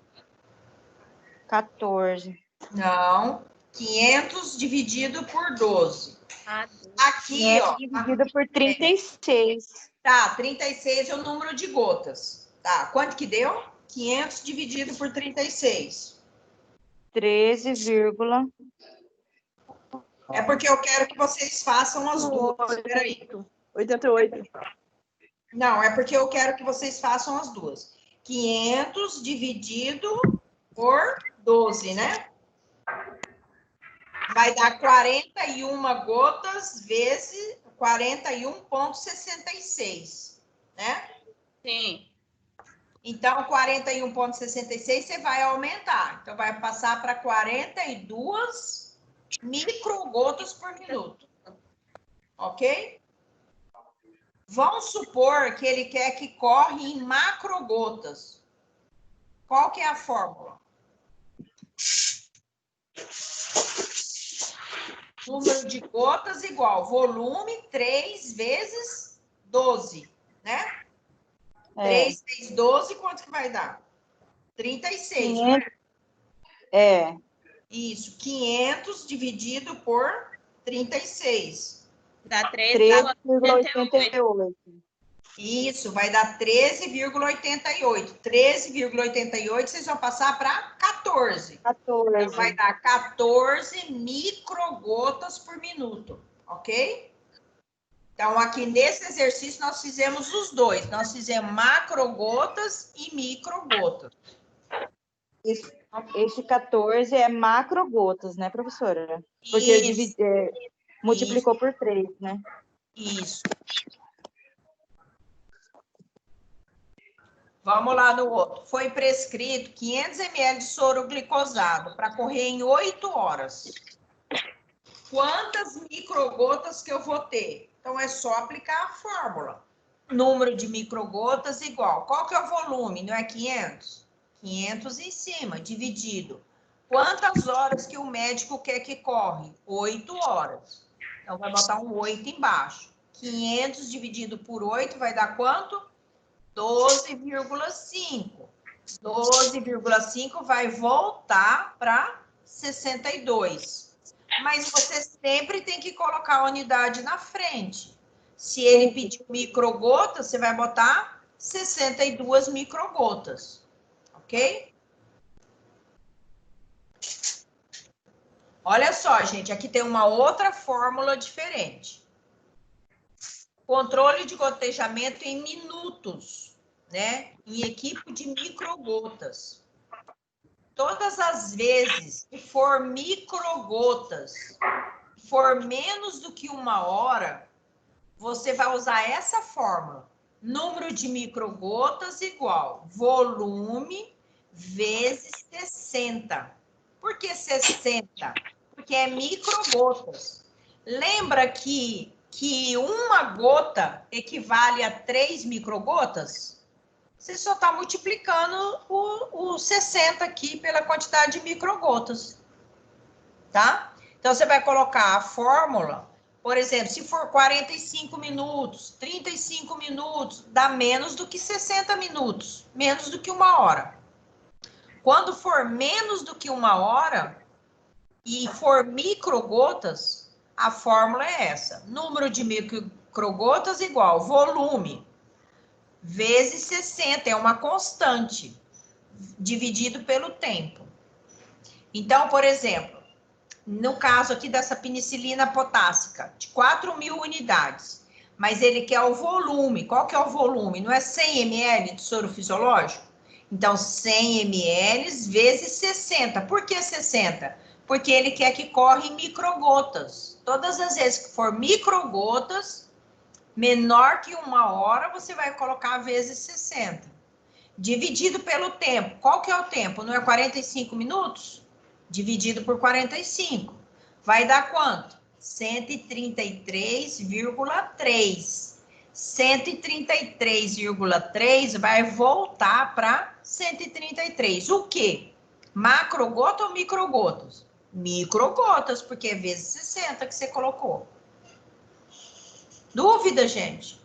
14. Não, 500 dividido por 12. Aqui, 500 ó. dividido por 36. Tá, 36 é o número de gotas. Tá, quanto que deu? 500 dividido por 36. 13, É porque eu quero que vocês façam as duas. Espera aí. 88. Não, é porque eu quero que vocês façam as duas. 500 dividido por 12, né? Vai dar 41 gotas vezes 41,66, né? Sim. Então, 41,66 você vai aumentar. Então, vai passar para 42 microgotas por minuto. Ok? Vamos supor que ele quer que corre em macrogotas. Qual que é a fórmula? Número de gotas igual volume 3 vezes 12, né? 3 vezes 12, quanto que vai dar? 36, não é? Isso, 500 dividido por 36. Dá 13,88. 13,88. Isso, vai dar 13,88. 13,88, vocês vão passar para 14. 14. Então, vai dar 14 microgotas por minuto, ok? Então, aqui nesse exercício, nós fizemos os dois. Nós fizemos macrogotas e microgotas. Esse 14 é macrogotas, né, professora? Porque multiplicou por 3, né? Isso. Vamos lá no outro. Foi prescrito 500 ml de soro glicosado para correr em 8 horas. Quantas microgotas que eu vou ter? Então, é só aplicar a fórmula. Número de microgotas igual. Qual que é o volume? Não é 500? 500 em cima, dividido. Quantas horas que o médico quer que corre? 8 horas. Então, vai botar um 8 embaixo. 500 dividido por 8 vai dar quanto? 12,5. 12,5 vai voltar para 62. Mas você sempre tem que colocar a unidade na frente. Se ele pedir microgotas, você vai botar 62 microgotas. Ok? Olha só, gente, aqui tem uma outra fórmula diferente. Controle de gotejamento em minutos, né? Em equipe de microgotas. Todas as vezes que for microgotas, for menos do que 1 hora, você vai usar essa fórmula. Número de microgotas igual volume vezes 60. Por que 60? Porque é microgotas. Lembra que 1 gota equivale a 3 microgotas? Você só está multiplicando o 60 aqui pela quantidade de microgotas. Tá? Então, você vai colocar a fórmula, por exemplo, se for 45 minutos, 35 minutos, dá menos do que 60 minutos, menos do que 1 hora. Quando for menos do que 1 hora e for microgotas, a fórmula é essa. Número de microgotas igual volume vezes 60, é uma constante, dividido pelo tempo. Então, por exemplo, no caso aqui dessa penicilina potássica, de 4.000 unidades, mas ele quer o volume. Qual que é o volume? Não é 100 ml de soro fisiológico? Então, 100 ml vezes 60. Por que 60? Porque ele quer que corre em microgotas. Todas as vezes que for microgotas, menor que 1 hora, você vai colocar vezes 60. Dividido pelo tempo. Qual que é o tempo? Não é 45 minutos? Dividido por 45. Vai dar quanto? 133,3. 133,3 vai voltar para 133. O quê? Macrogota ou microgotas? Microgotas, porque é vezes 60 que você colocou. Dúvida, gente?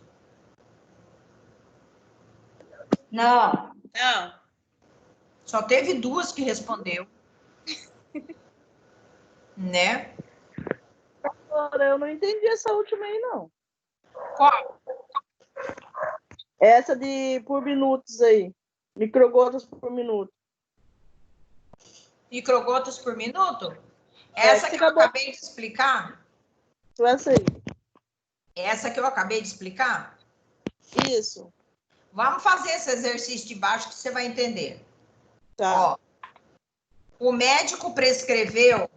Não. Não. Só teve 2 que respondeu. Né? Agora, eu não entendi essa última aí, não. Qual? Essa de por minutos aí. Microgotas por minuto. Microgotas por minuto? Essa que eu acabei de explicar? Essa aí. Essa que eu acabei de explicar? Isso. Vamos fazer esse exercício de baixo que você vai entender. Tá. Ó, o médico prescreveu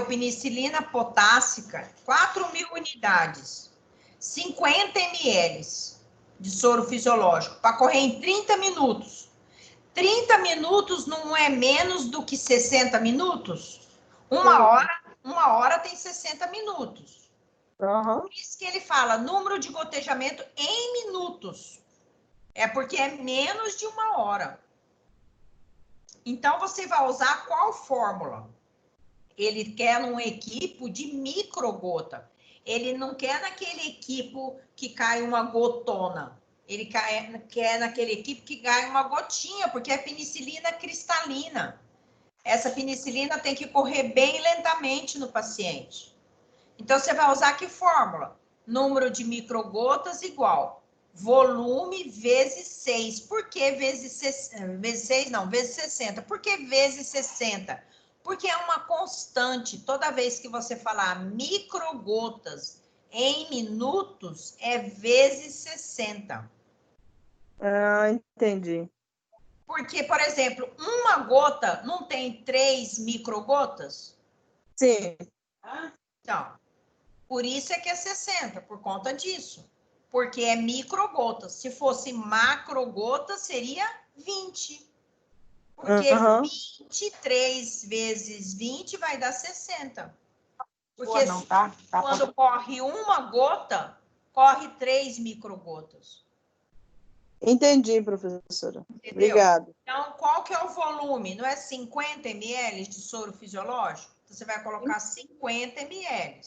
penicilina potássica, 4.000 unidades, 50 ml de soro fisiológico, para correr em 30 minutos. 30 minutos não é menos do que 60 minutos? Uma hora tem 60 minutos. Uhum. Por isso que ele fala número de gotejamento em minutos. É porque é menos de 1 hora. Então, você vai usar qual fórmula? Ele quer num equipo de microgota. Ele não quer naquele equipo que cai uma gotona. Ele quer naquele equipe que cai uma gotinha, porque é penicilina cristalina. Essa penicilina tem que correr bem lentamente no paciente. Então, você vai usar que fórmula? Número de microgotas igual volume vezes 6. Por que vezes 6? Não, vezes 60. Por que vezes 60? Porque é uma constante. Toda vez que você falar microgotas em minutos, é vezes 60. Ah, entendi. Porque, por exemplo, uma gota não tem 3 microgotas? Sim. Então, por isso é que é 60, por conta disso. Porque é microgotas. Se fosse macrogotas, seria 20. Porque 23 vezes 20 vai dar 60. Porque Não, tá quando corre uma gota, corre 3 microgotas. Entendi, professora. Entendeu? Obrigada. Então, qual que é o volume? Não é 50 ml de soro fisiológico? Então, você vai colocar 50 ml.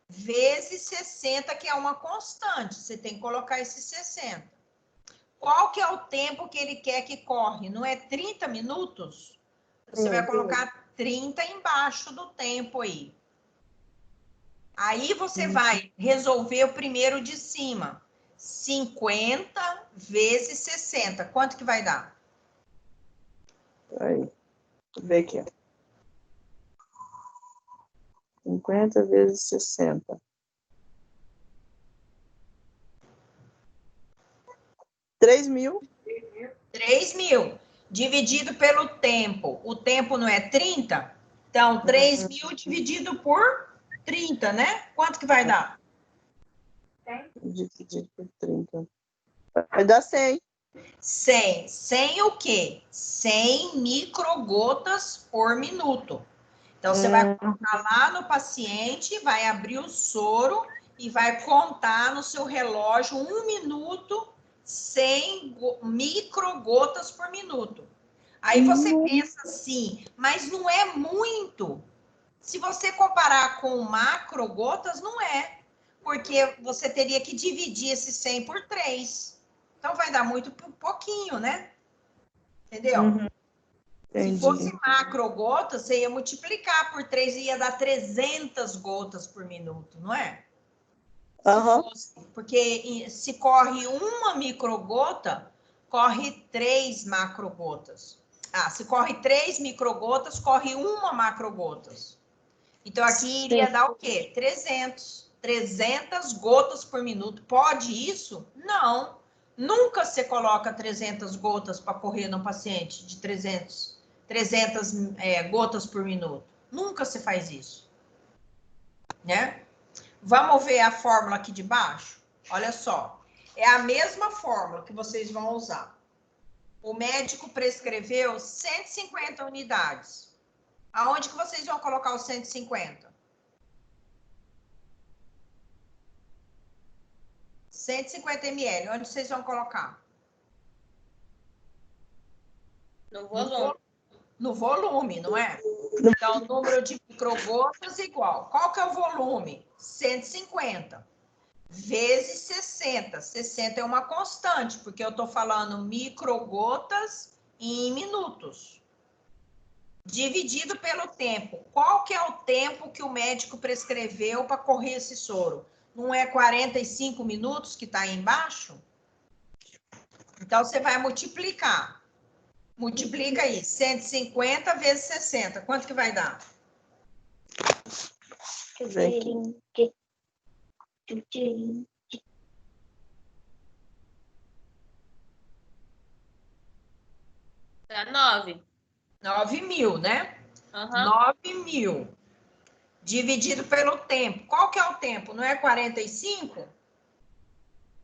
Vezes 60, que é uma constante. Você tem que colocar esses 60. Qual que é o tempo que ele quer que corre? Não é 30 minutos? Você vai colocar 30 embaixo do tempo aí. Aí você vai resolver o primeiro de cima. 50 vezes 60. Quanto que vai dar? Aí. Deixa eu ver aqui. 50 vezes 60. 3.000. 3.000. Dividido pelo tempo. O tempo não é 30? Então, 3.000 dividido por 30, né? Quanto que vai dar? Dividido por 30. Vai dar 100. 100. 100 o quê? 100 microgotas por minuto. Então, você vai colocar lá no paciente, vai abrir o soro e vai contar no seu relógio 1 minuto, 100 microgotas por minuto. Aí você pensa assim, mas não é muito. Se você comparar com macrogotas, não é. Porque você teria que dividir esse 100 por 3. Então, vai dar muito pouquinho, né? Entendeu? Se fosse macrogotas, você ia multiplicar por 3 e ia dar 300 gotas por minuto, não é? Porque se corre uma microgota, corre 3 macrogotas. Ah, se corre 3 microgotas, corre uma macrogotas. Então, aqui iria dar o quê? 300. 300 gotas por minuto. Pode isso? Não. Nunca você coloca 300 gotas para correr no paciente de 300 gotas por minuto. Nunca se faz isso. Né? Vamos ver a fórmula aqui de baixo? Olha só. É a mesma fórmula que vocês vão usar. O médico prescreveu 150 unidades. Aonde que vocês vão colocar os 150? 150 ml. Onde vocês vão colocar? No volume. No volume, não é? Então, o número de microgotas igual. Qual que é o volume? 150 vezes 60. 60 é uma constante, porque eu estou falando microgotas em minutos. Dividido pelo tempo. Qual que é o tempo que o médico prescreveu para correr esse soro? Não é 45 minutos que está aí embaixo? Então, você vai multiplicar. Multiplica aí, 150 vezes 60. Quanto que vai dar? Deixa eu ver aqui. Dá 9. 9.000, né? 9.000. Dividido pelo tempo. Qual que é o tempo? Não é 45?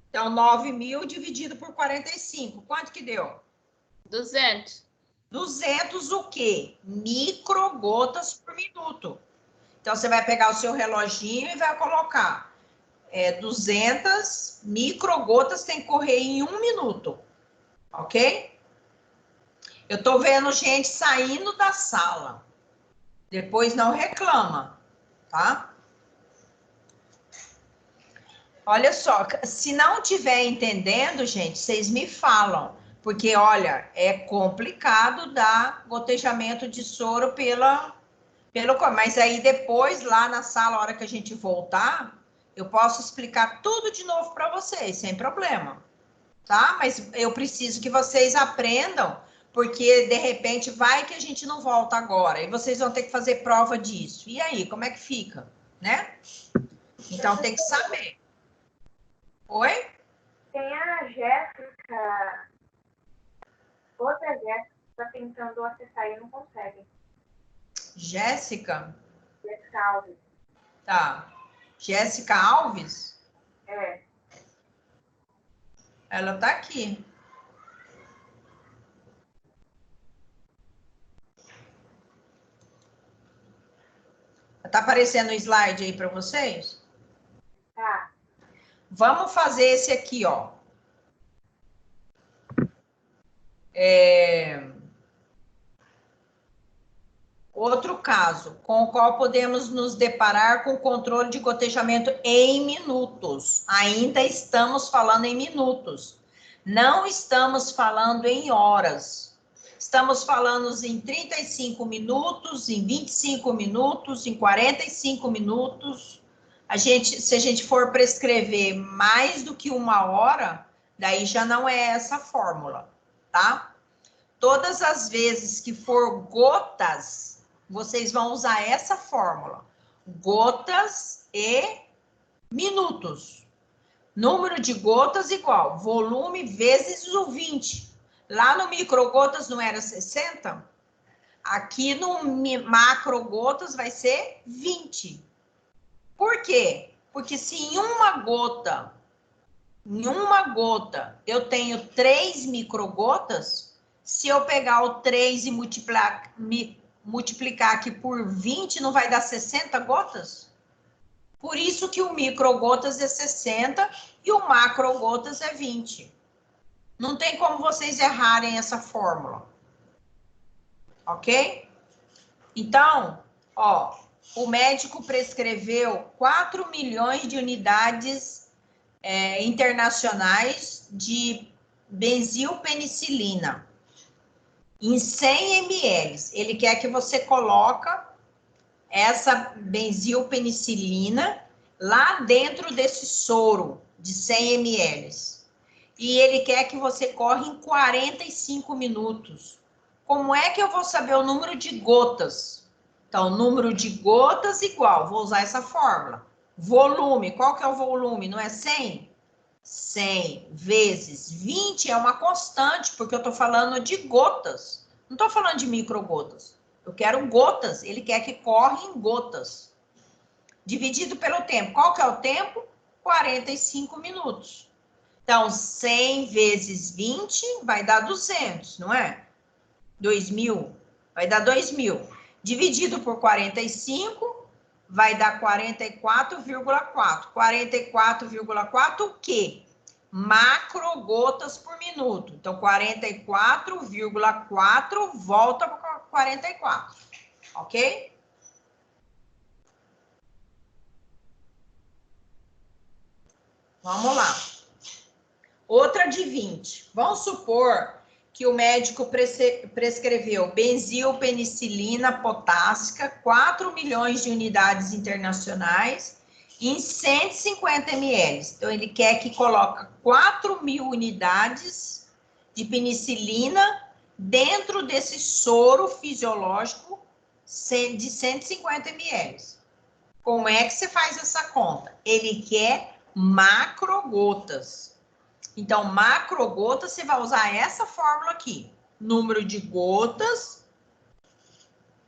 Então, 9.000 dividido por 45. Quanto que deu? 200. 200 o quê? Microgotas por minuto. Então, você vai pegar o seu reloginho e vai colocar 200 microgotas, tem que correr em 1 minuto. Ok? Eu tô vendo gente saindo da sala. Depois não reclama, tá? Olha só, se não estiver entendendo, gente, vocês me falam. Porque, olha, é complicado dar gotejamento de soro mas aí depois, lá na sala, a hora que a gente voltar, eu posso explicar tudo de novo para vocês, sem problema. Tá? Mas eu preciso que vocês aprendam porque de repente vai que a gente não volta agora, e vocês vão ter que fazer prova disso. E aí, como é que fica, né? Então tem que saber. Oi? Tem a Jéssica, outra Jéssica, que está tentando acessar e não consegue. Jéssica? Jéssica Alves. Tá. Jéssica Alves? É. Ela tá aqui. Tá aparecendo o slide aí para vocês? Tá. Vamos fazer esse aqui, ó. Outro caso, com o qual podemos nos deparar com o controle de gotejamento em minutos. Ainda estamos falando em minutos. Não estamos falando em horas. Estamos falando em 35 minutos, em 25 minutos, em 45 minutos. Se a gente for prescrever mais do que 1 hora, daí já não é essa fórmula, tá? Todas as vezes que for gotas, vocês vão usar essa fórmula. Gotas e minutos. Número de gotas igual volume vezes o 20. Lá no microgotas não era 60? Aqui no macrogotas vai ser 20. Por quê? Porque se em uma gota eu tenho 3 microgotas, se eu pegar o 3 e multiplicar aqui por 20, não vai dar 60 gotas? Por isso que o microgotas é 60 e o macrogotas é 20. Não tem como vocês errarem essa fórmula. Ok? Então, ó, o médico prescreveu 4 milhões de unidades internacionais de benzilpenicilina em 100 ml. Ele quer que você coloca essa benzilpenicilina lá dentro desse soro de 100 ml. E ele quer que você corra em 45 minutos. Como é que eu vou saber o número de gotas? Então, número de gotas igual, vou usar essa fórmula. Volume, qual que é o volume? Não é 100? 100 vezes 20 é uma constante, porque eu estou falando de gotas. Não estou falando de microgotas. Eu quero gotas, ele quer que corra em gotas. Dividido pelo tempo. Qual que é o tempo? 45 minutos. Então, 100 vezes 20 vai dar 200, não é? 2.000, vai dar 2.000. Dividido por 45, vai dar 44,4. 44,4 o quê? Macrogotas por minuto. Então, 44,4 volta para 44. Ok? Vamos lá. Outra de 20. Vamos supor que o médico prescreveu benzilpenicilina potássica, 4 milhões de unidades internacionais, em 150 ml. Então, ele quer que coloque 4.000 unidades de penicilina dentro desse soro fisiológico de 150 ml. Como é que você faz essa conta? Ele quer macrogotas. Então, macrogotas, você vai usar essa fórmula aqui. Número de gotas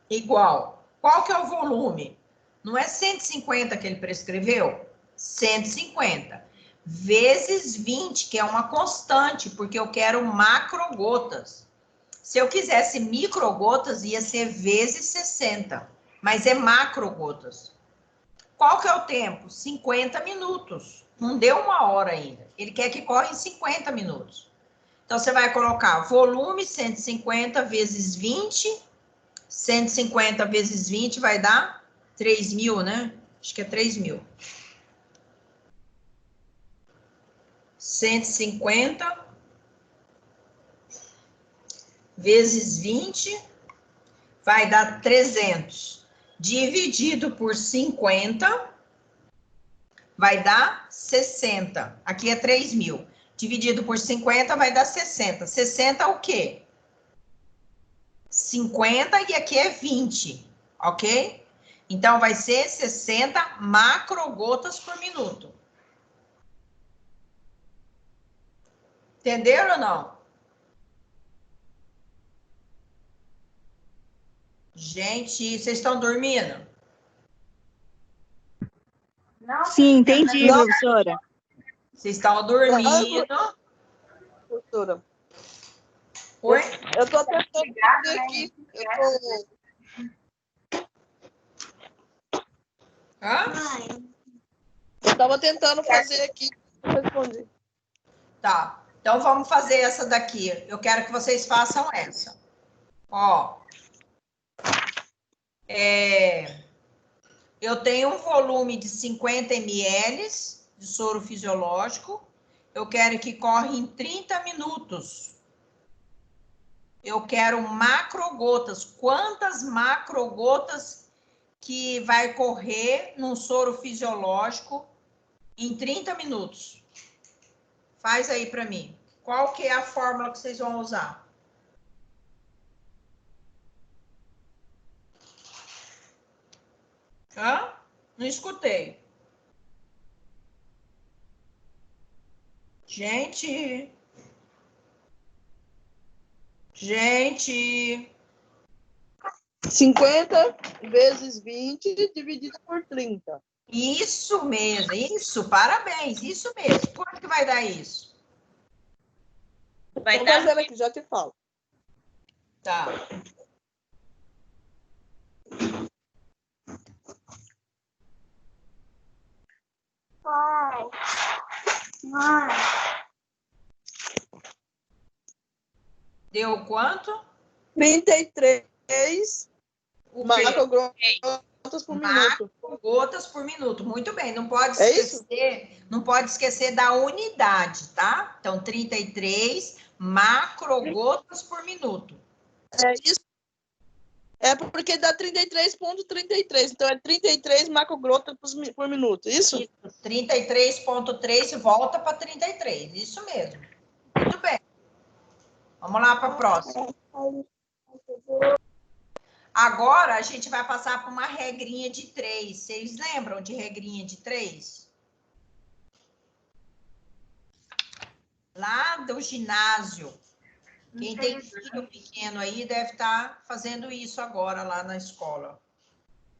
igual. Qual que é o volume? Não é 150 que ele prescreveu? 150. Vezes 20, que é uma constante, porque eu quero macrogotas. Se eu quisesse microgotas, ia ser vezes 60. Mas é macrogotas. Qual que é o tempo? 50 minutos. Não deu 1 hora ainda. Ele quer que corra em 50 minutos. Então, você vai colocar volume 150 vezes 20. 150 vezes 20 vai dar 3.000, né? Acho que é 3.000. 150 vezes 20 vai dar 300. Dividido por 50 vai dar 60. Aqui é 3.000. Dividido por 50 vai dar 60. 60 o quê? 50 e aqui é 20, ok? Então, vai ser 60 macrogotas por minuto. Entenderam ou não? Gente, vocês estão dormindo? Não, Sim, entendi, Não. professora. Vocês estão dormindo? Professora, Oi? eu tô tentando Obrigada, fazer né? aqui. Hã? Eu tava tentando fazer aqui. Eu respondi. Tá. Então, vamos fazer essa daqui. Eu quero que vocês façam essa. Ó. Eu tenho um volume de 50 ml de soro fisiológico. Eu quero que corre em 30 minutos. Eu quero macrogotas. Quantas macrogotas que vai correr num soro fisiológico em 30 minutos? Faz aí para mim. Qual que é a fórmula que vocês vão usar? Hã? Não escutei. Gente. 50 vezes 20 dividido por 30. Isso mesmo, isso, parabéns, isso mesmo. Quanto que vai dar isso? Vai Tô dar fazendo aqui, já te falo. Tá. Mãe. Deu quanto? 33 O quê? macrogotas por minuto. Gotas por minuto. Muito bem, não pode É isso? esquecer, não pode esquecer da unidade, tá? Então, 33 macrogotas por minuto. É isso. É porque dá 33,33. Então, é 33 macrogotas por minuto. Isso? 33,3 e volta para 33. Isso mesmo. Muito bem. Vamos lá para a próxima. Agora, a gente vai passar por uma regrinha de 3. Vocês lembram de regrinha de 3? Lá do ginásio. Quem tem filho pequeno aí deve estar fazendo isso agora lá na escola.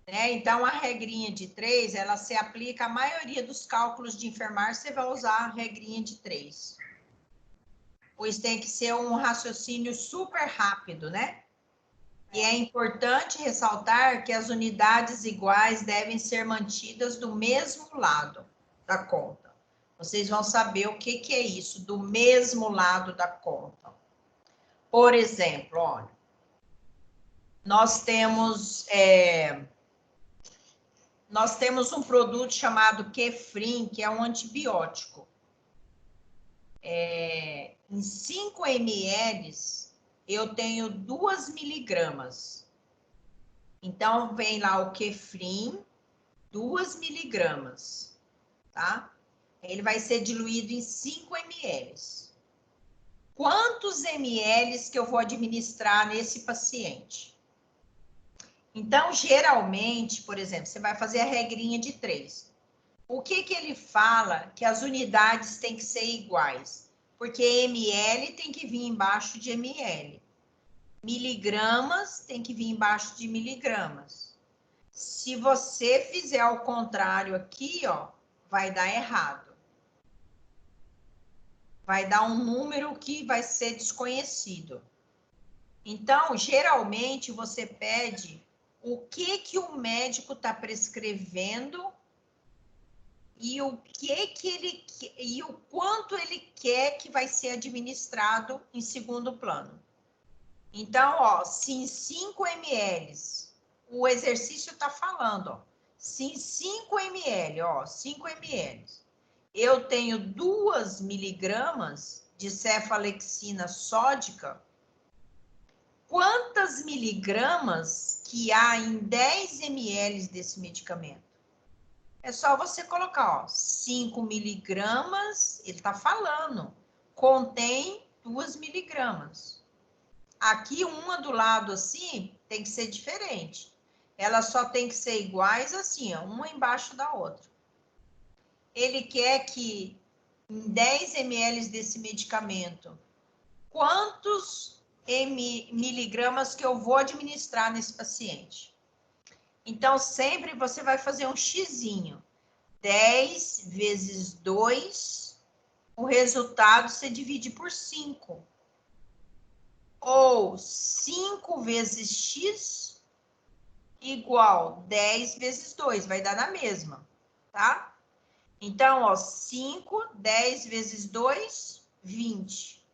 Né? Então, a regrinha de 3, ela se aplica à maioria dos cálculos de enfermagem, você vai usar a regrinha de 3. Pois tem que ser um raciocínio super rápido, né? E é importante ressaltar que as unidades iguais devem ser mantidas do mesmo lado da conta. Vocês vão saber o que é isso, do mesmo lado da conta. Por exemplo, olha, nós temos um produto chamado Kefrin, que é um antibiótico. Em 5 ml, eu tenho 2 miligramas. Então, vem lá o Kefrin, 2 miligramas, tá? Ele vai ser diluído em 5 ml. Quantos ml que eu vou administrar nesse paciente? Então, geralmente, por exemplo, você vai fazer a regrinha de 3. O que ele fala? Que as unidades têm que ser iguais. Porque ml tem que vir embaixo de ml. Miligramas tem que vir embaixo de miligramas. Se você fizer ao contrário aqui, ó, vai dar errado. Vai dar um número que vai ser desconhecido. Então, geralmente, você pede o que o médico está prescrevendo e o quanto ele quer que vai ser administrado em segundo plano. Então, ó, se em 5 ml, o exercício está falando, ó, se em 5 ml, ó, 5 ml, eu tenho 2 miligramas de cefalexina sódica, quantas miligramas que há em 10 ml desse medicamento? É só você colocar, ó, 5 miligramas, ele está falando, contém 2 miligramas. Aqui, uma do lado assim, tem que ser diferente. Elas só tem que ser iguais assim, ó, uma embaixo da outra. Ele quer que em 10 ml desse medicamento, quantos miligramas que eu vou administrar nesse paciente? Então, sempre você vai fazer um xizinho. 10 vezes 2, o resultado você divide por 5. Ou 5 vezes x igual 10 vezes 2, vai dar na mesma, tá? Então, ó, 5, 10 vezes 2, 20.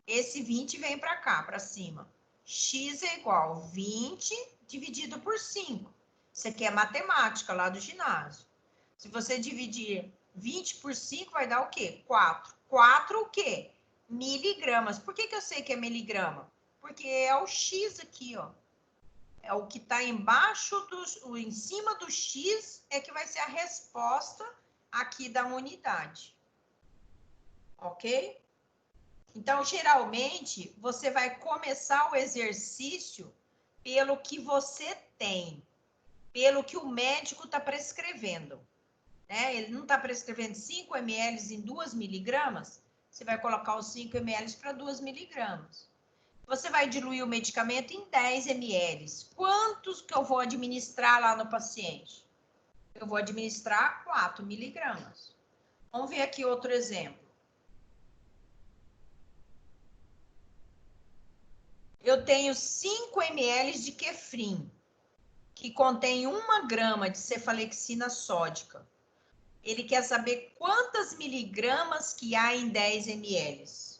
Esse 20 vem para cá, para cima. X é igual 20 dividido por 5. Isso aqui é matemática lá do ginásio. Se você dividir 20 por 5, vai dar o quê? 4. 4 o quê? Miligramas. Por que eu sei que é miligrama? Porque é o X aqui, ó. É o que está embaixo, em cima do X é que vai ser a resposta aqui da unidade. Ok? Então, geralmente, você vai começar o exercício pelo que você tem, pelo que o médico está prescrevendo. Né? Ele não está prescrevendo 5 ml em 2 miligramas, você vai colocar os 5 ml para 2 miligramas. Você vai diluir o medicamento em 10 ml. Quantos que eu vou administrar lá no paciente? Eu vou administrar 4 miligramas. Vamos ver aqui outro exemplo. Eu tenho 5 ml de Kefrin, que contém 1 grama de cefalexina sódica. Ele quer saber quantas miligramas que há em 10 ml.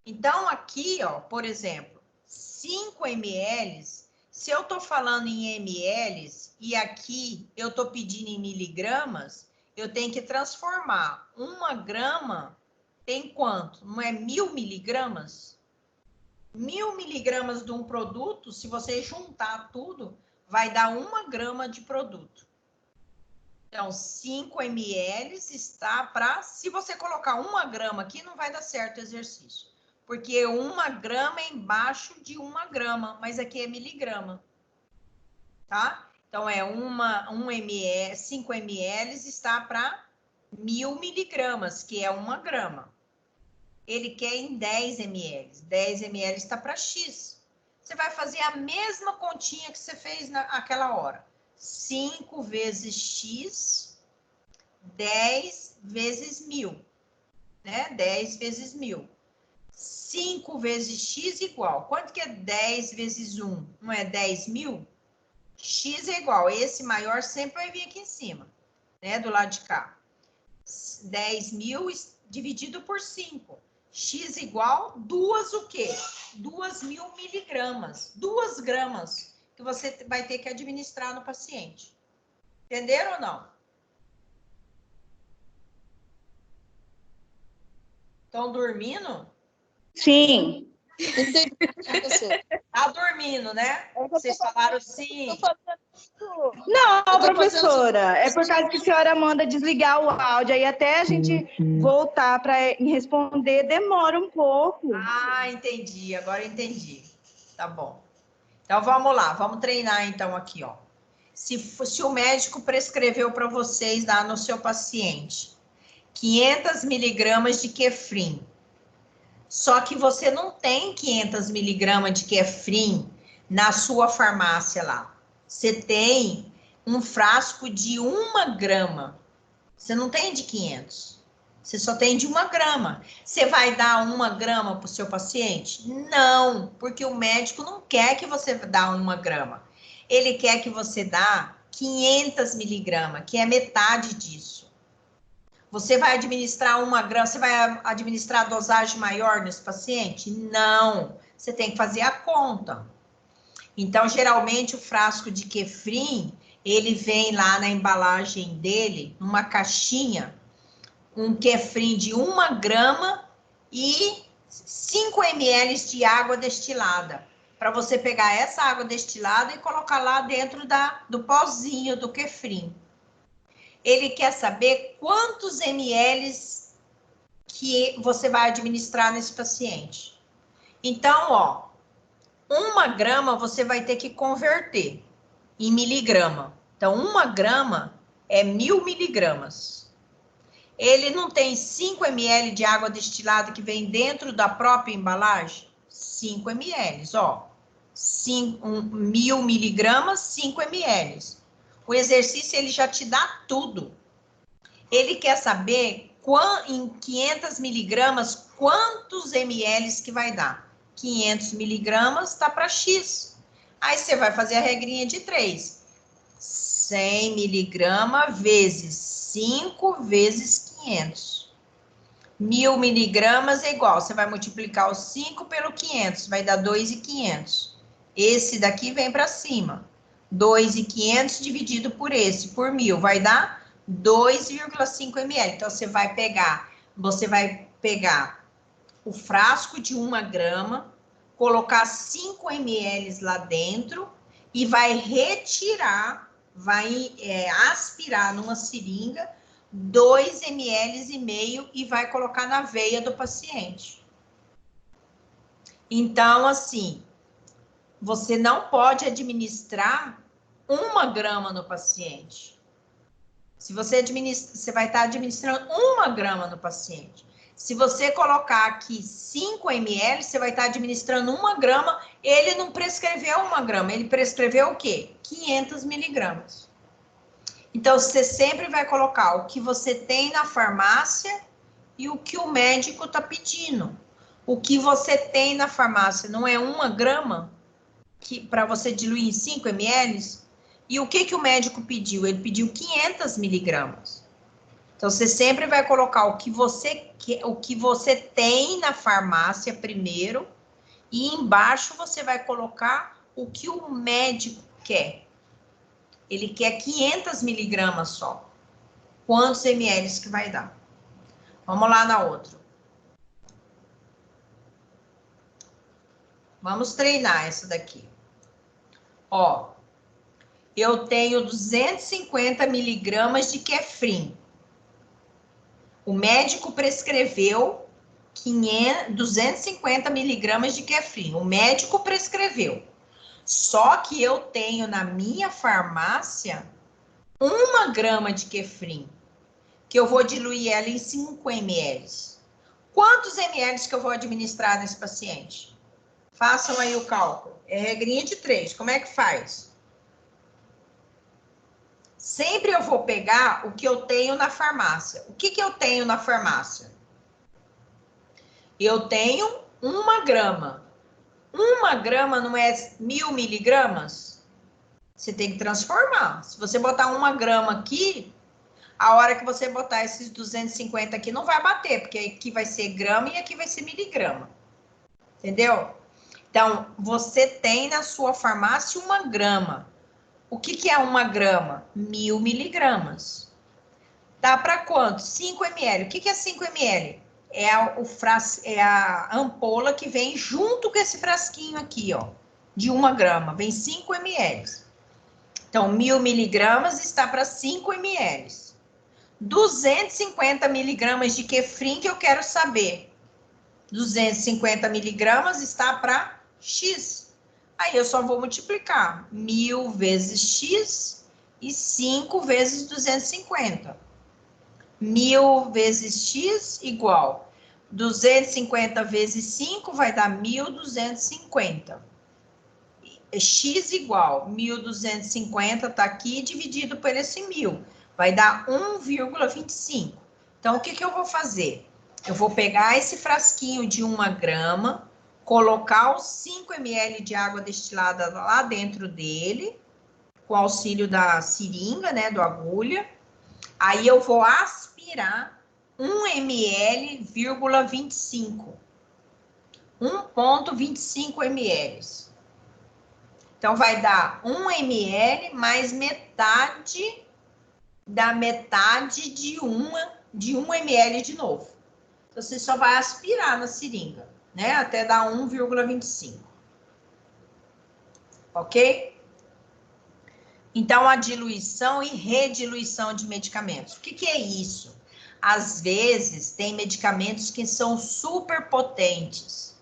Então, aqui, ó, por exemplo, 5 ml, se eu estou falando em ml e aqui eu estou pedindo em miligramas, eu tenho que transformar 1 grama tem quanto? Não é 1000 miligramas? 1000 miligramas de um produto, se você juntar tudo, vai dar 1 grama de produto. Então, 5 ml está para... Se você colocar 1 grama aqui, não vai dar certo o exercício. Porque 1 grama é embaixo de 1 grama, mas aqui é miligrama. Tá? Então, é 5 ml está para 1000 miligramas, que é 1 grama. Ele quer em 10 ml. 10 ml está para X. Você vai fazer a mesma continha que você fez naquela hora. 5 vezes X, 10 vezes 1000. Né? 10 vezes 1000. 5 vezes X igual. Quanto que é 10 vezes 1? Não é 10.000? X é igual. Esse maior sempre vai vir aqui em cima. Né? Do lado de cá. 10.000 dividido por 5. X igual 2 o quê? 2.000 miligramas. 2 gramas que você vai ter que administrar no paciente. Entenderam ou não? Estão dormindo? Sim. Entendi. Tá dormindo, né? Vocês falaram sim. Não, professora, é por causa que a senhora manda desligar o áudio, aí até a gente voltar para responder demora um pouco. Ah, entendi, agora entendi. Tá bom. Então, vamos lá, vamos treinar então aqui, ó. Se o médico prescreveu para vocês lá no seu paciente 500 miligramas de Kefrin, só que você não tem 500 miligramas de Kefrin na sua farmácia lá. Você tem um frasco de 1 grama. Você não tem de 500. Você só tem de 1 grama. Você vai dar 1 grama para o seu paciente? Não, porque o médico não quer que você dá 1 grama. Ele quer que você dá 500 miligramas, que é metade disso. Você vai administrar 1 grama, você vai administrar a dosagem maior nesse paciente? Não, você tem que fazer a conta. Então, geralmente, o frasco de Kefrin, ele vem lá na embalagem dele, numa caixinha, um Kefrin de 1 grama e 5 ml de água destilada. Para você pegar essa água destilada e colocar lá dentro do pozinho do Kefrin. Ele quer saber quantos ml que você vai administrar nesse paciente. Então, ó, 1 grama você vai ter que converter em miligrama. Então, 1 grama é 1000 miligramas. Ele não tem 5 ml de água destilada que vem dentro da própria embalagem? 5 ml, ó. 1000 miligramas, 5 ml. O exercício, ele já te dá tudo. Ele quer saber em 500 miligramas, quantos ml que vai dar. 500 miligramas está para X. Aí você vai fazer a regrinha de 3. 100 miligramas vezes 5 vezes 500. 1000 miligramas é igual. Você vai multiplicar o 5 pelo 500. Vai dar 2.500. Esse daqui vem para cima. 2.500 dividido por esse, por 1000. Vai dar 2,5 ml. Então, você vai pegar o frasco de 1 grama, colocar 5 ml lá dentro e vai retirar, aspirar numa seringa 2,5 ml e vai colocar na veia do paciente. Então, assim, você não pode administrar 1 grama no paciente. Se você vai estar administrando 1 grama no paciente. Se você colocar aqui 5 ml, você vai estar administrando 1 grama. Ele não prescreveu 1 grama, ele prescreveu o quê? 500 miligramas. Então, você sempre vai colocar o que você tem na farmácia e o que o médico está pedindo. O que você tem na farmácia não é 1 grama para você diluir em 5 ml? E o que o médico pediu? Ele pediu 500 miligramas. Então, você sempre vai colocar o que você tem na farmácia primeiro, e embaixo você vai colocar o que o médico quer. Ele quer 500 miligramas só. Quantos ml que vai dar? Vamos lá na outra. Vamos treinar essa daqui. Ó, eu tenho 250 miligramas de Kefrin. O médico prescreveu 250 miligramas de Kefrin. O médico prescreveu. Só que eu tenho na minha farmácia 1 grama de Kefrin, que eu vou diluir ela em 5 ml. Quantos ml que eu vou administrar nesse paciente? Façam aí o cálculo. É regrinha de 3. Como é que faz? Sempre eu vou pegar o que eu tenho na farmácia. O que eu tenho na farmácia? Eu tenho 1 grama. 1 grama não é 1000 miligramas? Você tem que transformar. Se você botar 1 grama aqui, a hora que você botar esses 250 aqui, não vai bater, porque aqui vai ser grama e aqui vai ser miligrama. Entendeu? Então, você tem na sua farmácia 1 grama. O que é 1 grama? 1000 miligramas. Dá para quanto? 5 ml. O que é 5 ml? É a ampola que vem junto com esse frasquinho aqui, ó, de 1 grama. Vem 5 ml. Então, 1000 miligramas está para 5 ml. 250 miligramas de Kefrin que eu quero saber. 250 miligramas está para X. Aí eu só vou multiplicar 1000 vezes X e 5 vezes 250. 1000 vezes X igual 250 vezes 5 vai dar 1250. X igual 1250 tá aqui dividido por esse 1000. Vai dar 1,25. Então, o que eu vou fazer? Eu vou pegar esse frasquinho de 1 grama, colocar os 5 ml de água destilada lá dentro dele, com auxílio da seringa, né, do agulha. Aí eu vou aspirar 1 ml,25. 1,25 ml. Então, vai dar 1 ml mais metade da metade de 1 ml de novo. Então, você só vai aspirar na seringa, né? Até dar 1,25. Ok? Então, a diluição e rediluição de medicamentos. O que é isso? Às vezes, tem medicamentos que são super potentes.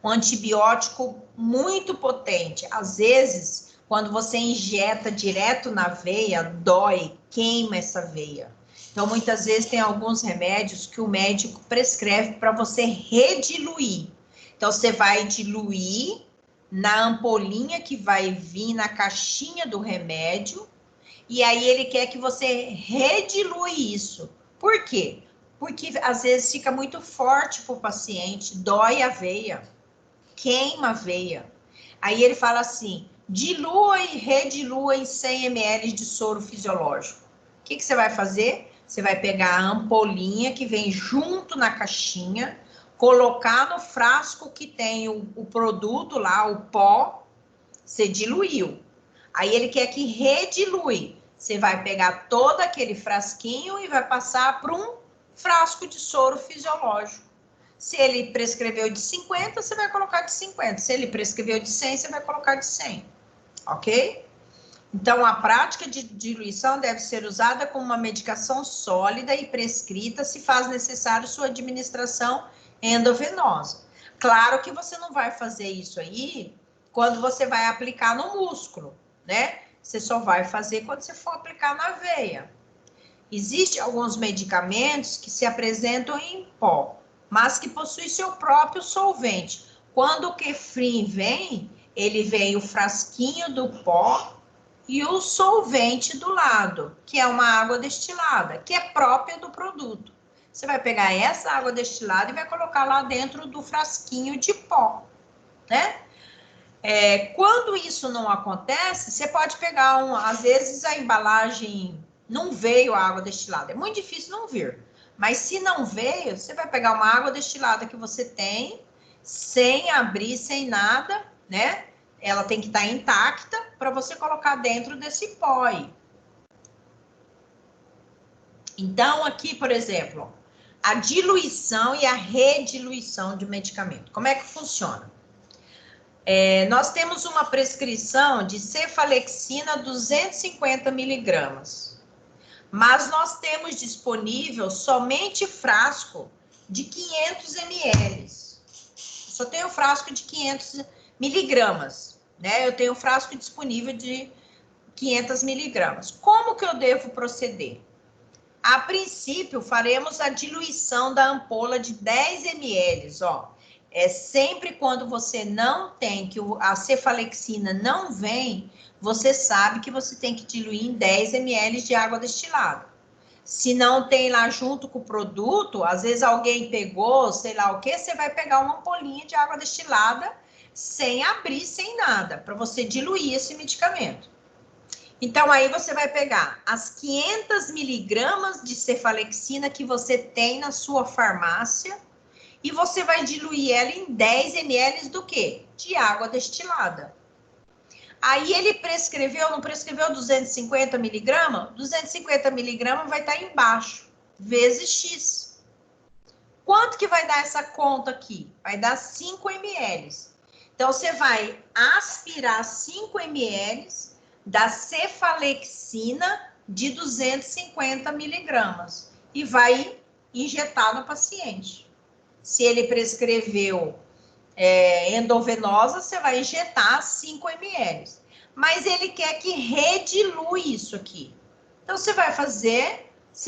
um antibiótico muito potente. Às vezes, quando você injeta direto na veia, dói, queima essa veia. Então, muitas vezes tem alguns remédios que o médico prescreve para você rediluir. Então, você vai diluir na ampolinha que vai vir na caixinha do remédio, e aí ele quer que você redilui isso. Por quê? Porque às vezes fica muito forte para o paciente, dói a veia, queima a veia. Aí ele fala assim, dilua e redilua em 100 ml de soro fisiológico. O que você vai fazer? Você vai pegar a ampolinha que vem junto na caixinha, colocar no frasco que tem o produto lá, o pó, você diluiu. Aí ele quer que redilui. Você vai pegar todo aquele frasquinho e vai passar para um frasco de soro fisiológico. Se ele prescreveu de 50, você vai colocar de 50. Se ele prescreveu de 100, você vai colocar de 100. Ok? Então, a prática de diluição deve ser usada como uma medicação sólida e prescrita, se faz necessário sua administração endovenosa. Claro que você não vai fazer isso aí quando você vai aplicar no músculo, né? Você só vai fazer quando você for aplicar na veia. Existem alguns medicamentos que se apresentam em pó, mas que possuem seu próprio solvente. Quando o Kefrin vem, ele vem o frasquinho do pó e o solvente do lado, que é uma água destilada, que é própria do produto. Você vai pegar essa água destilada e vai colocar lá dentro do frasquinho de pó, né? Quando isso não acontece, você pode pegar às vezes a embalagem não veio a água destilada, é muito difícil não vir. Mas se não veio, você vai pegar uma água destilada que você tem, sem abrir, sem nada, né? Ela tem que estar intacta para você colocar dentro desse pó aí. Então, aqui, por exemplo, a diluição e a rediluição de medicamento. Como é que funciona? Nós temos uma prescrição de cefalexina 250 miligramas, mas nós temos disponível somente frasco de 500 ml. Só tenho frasco de 500 miligramas, né? Eu tenho frasco disponível de 500 miligramas. Como que eu devo proceder? A princípio, faremos a diluição da ampola de 10 ml, ó. Sempre quando você não tem, que a cefalexina não vem, você sabe que você tem que diluir em 10 ml de água destilada. Se não tem lá junto com o produto, às vezes alguém pegou, sei lá o que, você vai pegar uma ampolinha de água destilada sem abrir, sem nada, para você diluir esse medicamento. Então, aí você vai pegar as 500 miligramas de cefalexina que você tem na sua farmácia e você vai diluir ela em 10 ml do quê? De água destilada. Aí ele prescreveu, não prescreveu 250 miligramas? 250 miligramas vai estar embaixo, vezes X. Quanto que vai dar essa conta aqui? Vai dar 5 ml. Então, você vai aspirar 5 ml da cefalexina de 250 miligramas e vai injetar no paciente. Se ele prescreveu endovenosa, você vai injetar 5 ml. Mas ele quer que redilui isso aqui. Então, você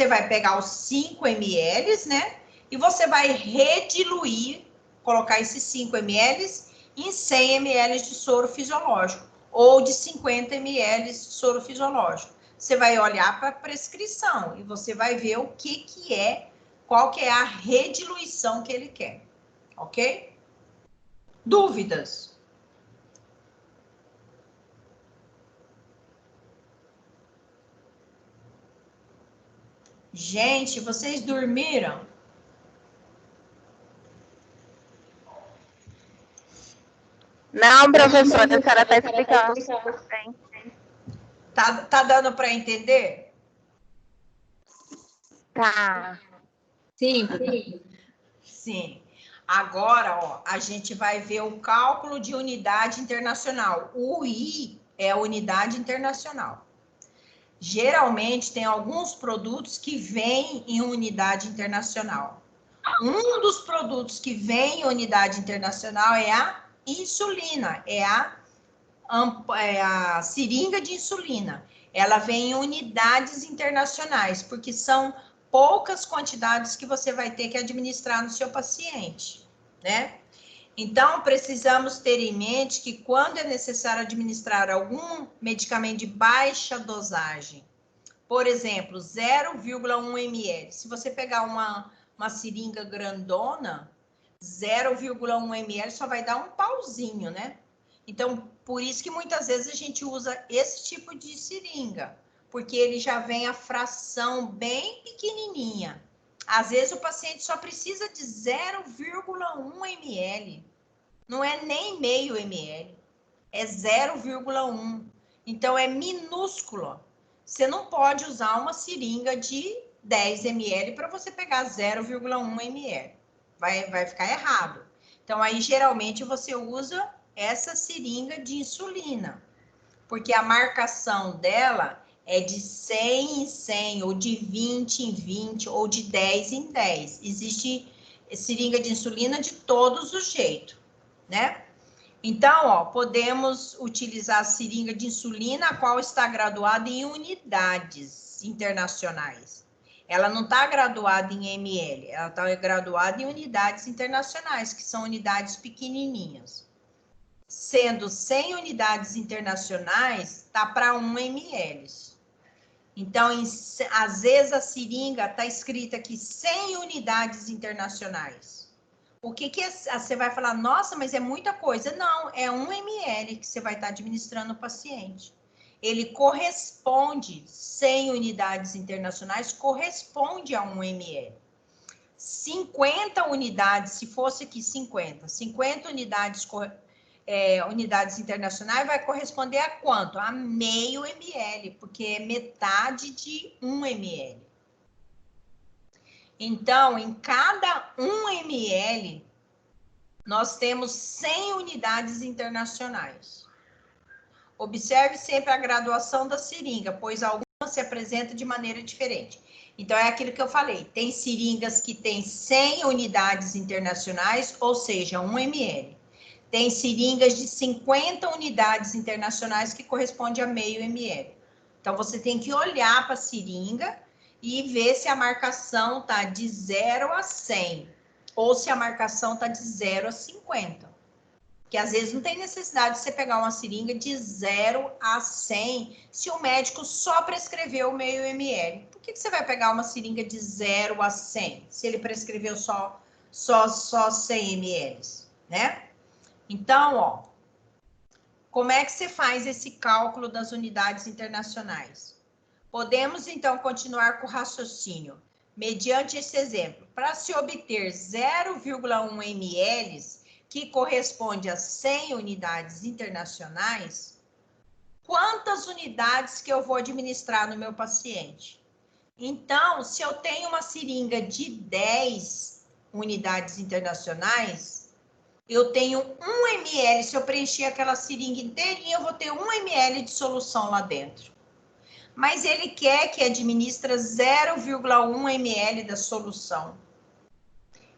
vai pegar os 5 ml, né? E você vai rediluir, colocar esses 5 ml em 100 ml de soro fisiológico ou de 50 ml de soro fisiológico. Você vai olhar para a prescrição e você vai ver o qual que é a rediluição que ele quer, ok? Dúvidas? Gente, vocês dormiram? Não, professora, a senhora está explicando. Bem. Tá dando para entender? Tá. Sim. Sim. Agora, ó, a gente vai ver o cálculo de unidade internacional. O I é a unidade internacional. Geralmente, tem alguns produtos que vêm em unidade internacional. Um dos produtos que vem em unidade internacional é a insulina, é a seringa de insulina. Ela vem em unidades internacionais, porque são poucas quantidades que você vai ter que administrar no seu paciente, né? Então, precisamos ter em mente que quando é necessário administrar algum medicamento de baixa dosagem, por exemplo, 0,1 ml, se você pegar uma seringa grandona, 0,1 ml só vai dar um pauzinho, né? Então, por isso que muitas vezes a gente usa esse tipo de seringa, porque ele já vem a fração bem pequenininha. Às vezes o paciente só precisa de 0,1 ml. Não é nem meio ml, é 0,1. Então, é minúsculo. Você não pode usar uma seringa de 10 ml para você pegar 0,1 ml. Vai ficar errado. Então, aí, geralmente, você usa essa seringa de insulina, porque a marcação dela é de 100 em 100, ou de 20 em 20, ou de 10 em 10. Existe seringa de insulina de todos os jeitos, né? Então, ó, podemos utilizar a seringa de insulina, a qual está graduada em unidades internacionais. Ela não está graduada em ml, ela está graduada em unidades internacionais, que são unidades pequenininhas. Sendo 100 unidades internacionais, tá para 1 ml. Então, às vezes a seringa está escrita aqui 100 unidades internacionais. O que você vai falar? Nossa, mas é muita coisa. Não, é 1 ml que você vai estar administrando o paciente. Ele corresponde, 100 unidades internacionais, corresponde a 1 ml. 50 unidades, se fosse aqui 50 unidades internacionais vai corresponder a quanto? A meio ml, porque é metade de 1 ml. Então, em cada 1 ml, nós temos 100 unidades internacionais. Observe sempre a graduação da seringa, pois algumas se apresentam de maneira diferente. Então, é aquilo que eu falei. Tem seringas que têm 100 unidades internacionais, ou seja, 1 ml. Tem seringas de 50 unidades internacionais que corresponde a meio ml. Então, você tem que olhar para a seringa e ver se a marcação está de 0 a 100 ou se a marcação está de 0 a 50. Porque às vezes não tem necessidade de você pegar uma seringa de 0 a 100 se o médico só prescreveu meio ml. Por que você vai pegar uma seringa de 0 a 100 se ele prescreveu só 100 ml, né? Então, ó, como é que você faz esse cálculo das unidades internacionais? Podemos, então, continuar com o raciocínio. Mediante esse exemplo, para se obter 0,1 ml, que corresponde a 100 unidades internacionais, quantas unidades que eu vou administrar no meu paciente? Então, se eu tenho uma seringa de 10 unidades internacionais, eu tenho 1 ml, se eu preencher aquela seringa inteirinha, eu vou ter 1 ml de solução lá dentro. Mas ele quer que administre 0,1 ml da solução.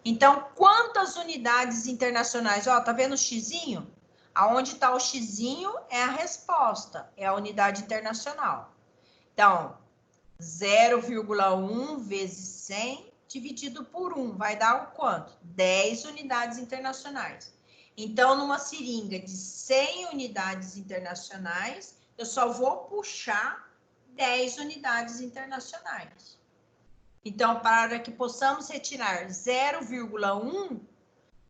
Então, quantas unidades internacionais? Ó, tá vendo o xizinho? Aonde está o xizinho é a resposta, é a unidade internacional. Então, 0,1 vezes 100 dividido por 1, vai dar o quanto? 10 unidades internacionais. Então, numa seringa de 100 unidades internacionais, eu só vou puxar 10 unidades internacionais. Então, para que possamos retirar 0,1,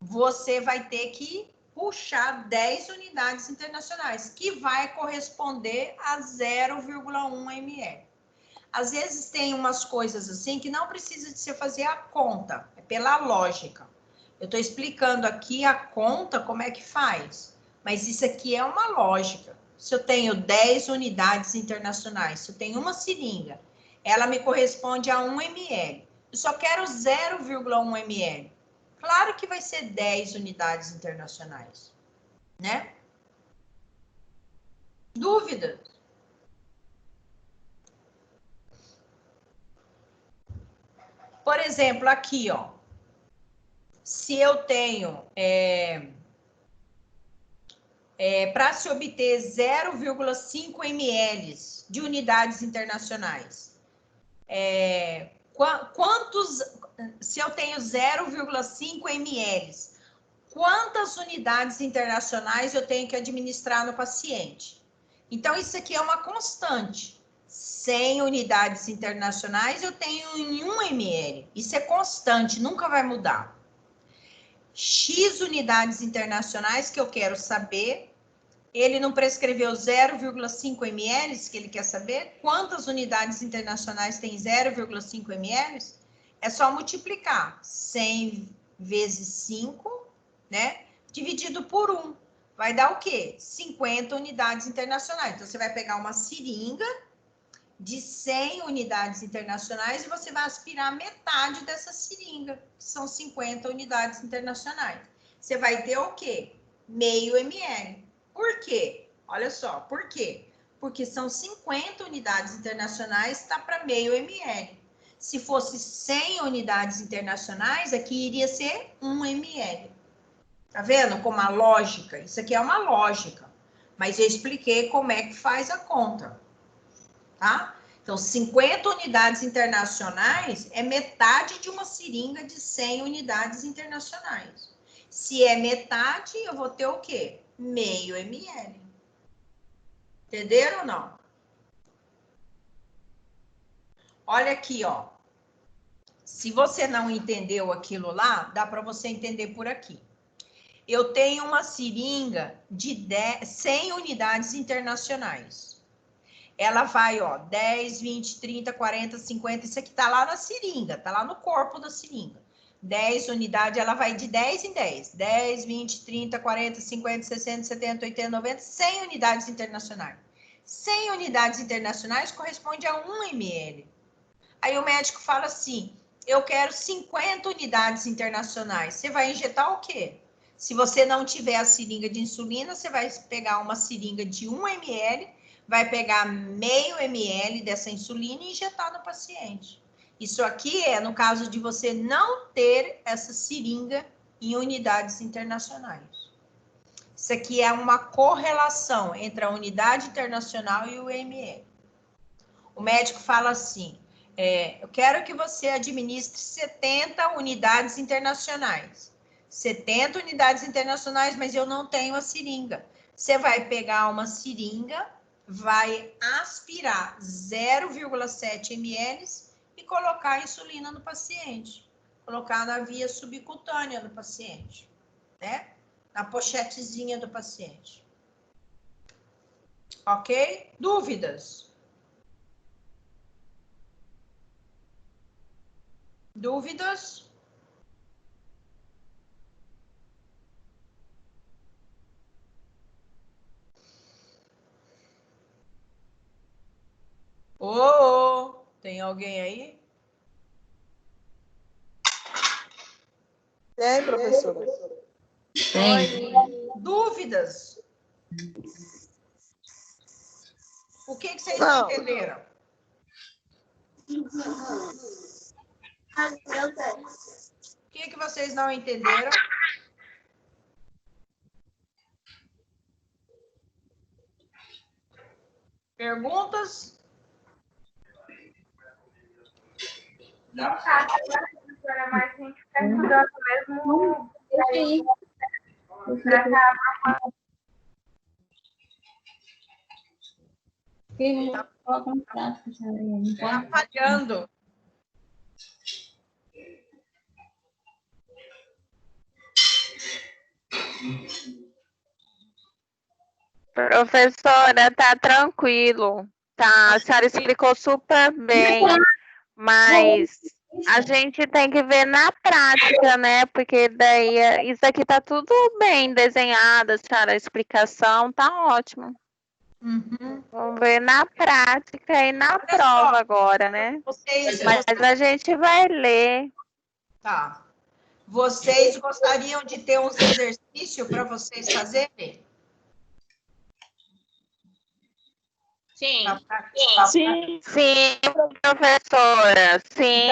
você vai ter que puxar 10 unidades internacionais, que vai corresponder a 0,1 ml. Às vezes tem umas coisas assim que não precisa de você fazer a conta, é pela lógica. Eu estou explicando aqui a conta, como é que faz, mas isso aqui é uma lógica. Se eu tenho 10 unidades internacionais, se eu tenho uma seringa, ela me corresponde a 1 ml. Eu só quero 0,1 ml. Claro que vai ser 10 unidades internacionais, né? Dúvidas? Por exemplo, aqui, ó. se eu tenho, para se obter 0,5 ml de unidades internacionais, se eu tenho 0,5 ml, quantas unidades internacionais eu tenho que administrar no paciente? Então, isso aqui é uma constante. 100 unidades internacionais eu tenho em 1 ml. Isso é constante, nunca vai mudar. X unidades internacionais que eu quero saber, ele não prescreveu 0,5 ml, que ele quer saber quantas unidades internacionais tem 0,5 ml, é só multiplicar 100 vezes 5, né, dividido por 1. Vai dar o quê? 50 unidades internacionais. Então, você vai pegar uma seringa de 100 unidades internacionais e você vai aspirar metade dessa seringa, que são 50 unidades internacionais. Você vai ter o quê? Meio ml. Por quê? Olha só, por quê? Porque são 50 unidades internacionais, está para meio ml. Se fosse 100 unidades internacionais, aqui iria ser 1 ml. Tá vendo como a lógica? Isso aqui é uma lógica, mas eu expliquei como é que faz a conta, tá? Então, 50 unidades internacionais é metade de uma seringa de 100 unidades internacionais. Se é metade, eu vou ter o quê? Meio ml. Entenderam ou não? Olha aqui, ó. Se você não entendeu aquilo lá, dá para você entender por aqui. Eu tenho uma seringa de 100 unidades internacionais. Ela vai, ó, 10, 20, 30, 40, 50, isso aqui tá lá na seringa, tá lá no corpo da seringa. 10 unidades, ela vai de 10 em 10. 10, 20, 30, 40, 50, 60, 70, 80, 90, 100 unidades internacionais. 100 unidades internacionais corresponde a 1 ml. Aí o médico fala assim, eu quero 50 unidades internacionais. Você vai injetar o quê? Se você não tiver a seringa de insulina, você vai pegar uma seringa de 1 ml, vai pegar meio ml dessa insulina e injetar no paciente. Isso aqui é no caso de você não ter essa seringa em unidades internacionais. Isso aqui é uma correlação entre a unidade internacional e o ml. O médico fala assim, eu quero que você administre 70 unidades internacionais. 70 unidades internacionais, mas eu não tenho a seringa. Você vai pegar uma seringa, vai aspirar 0,7 ml e colocar a insulina no paciente. Colocar na via subcutânea do paciente, né? Na pochetezinha do paciente. Ok? Dúvidas? Dúvidas? Ô, tem alguém aí? Tem, professora? Oi. Dúvidas? O que vocês não entenderam? O que vocês não entenderam? Perguntas? Não sabe agora, professora, mas a gente está estudando mesmo. Tá falhando. Professora, tá tranquilo, tá? A senhora explicou super bem, mas a gente tem que ver na prática, né? Porque daí isso aqui tá tudo bem desenhado, a senhora, a explicação tá ótimo. Uhum. Vamos ver na prática e na prova agora, né? Mas a gente vai ler. Tá. Vocês gostariam de ter uns exercícios para vocês fazerem? Sim. Sim. Sim, professora, sim.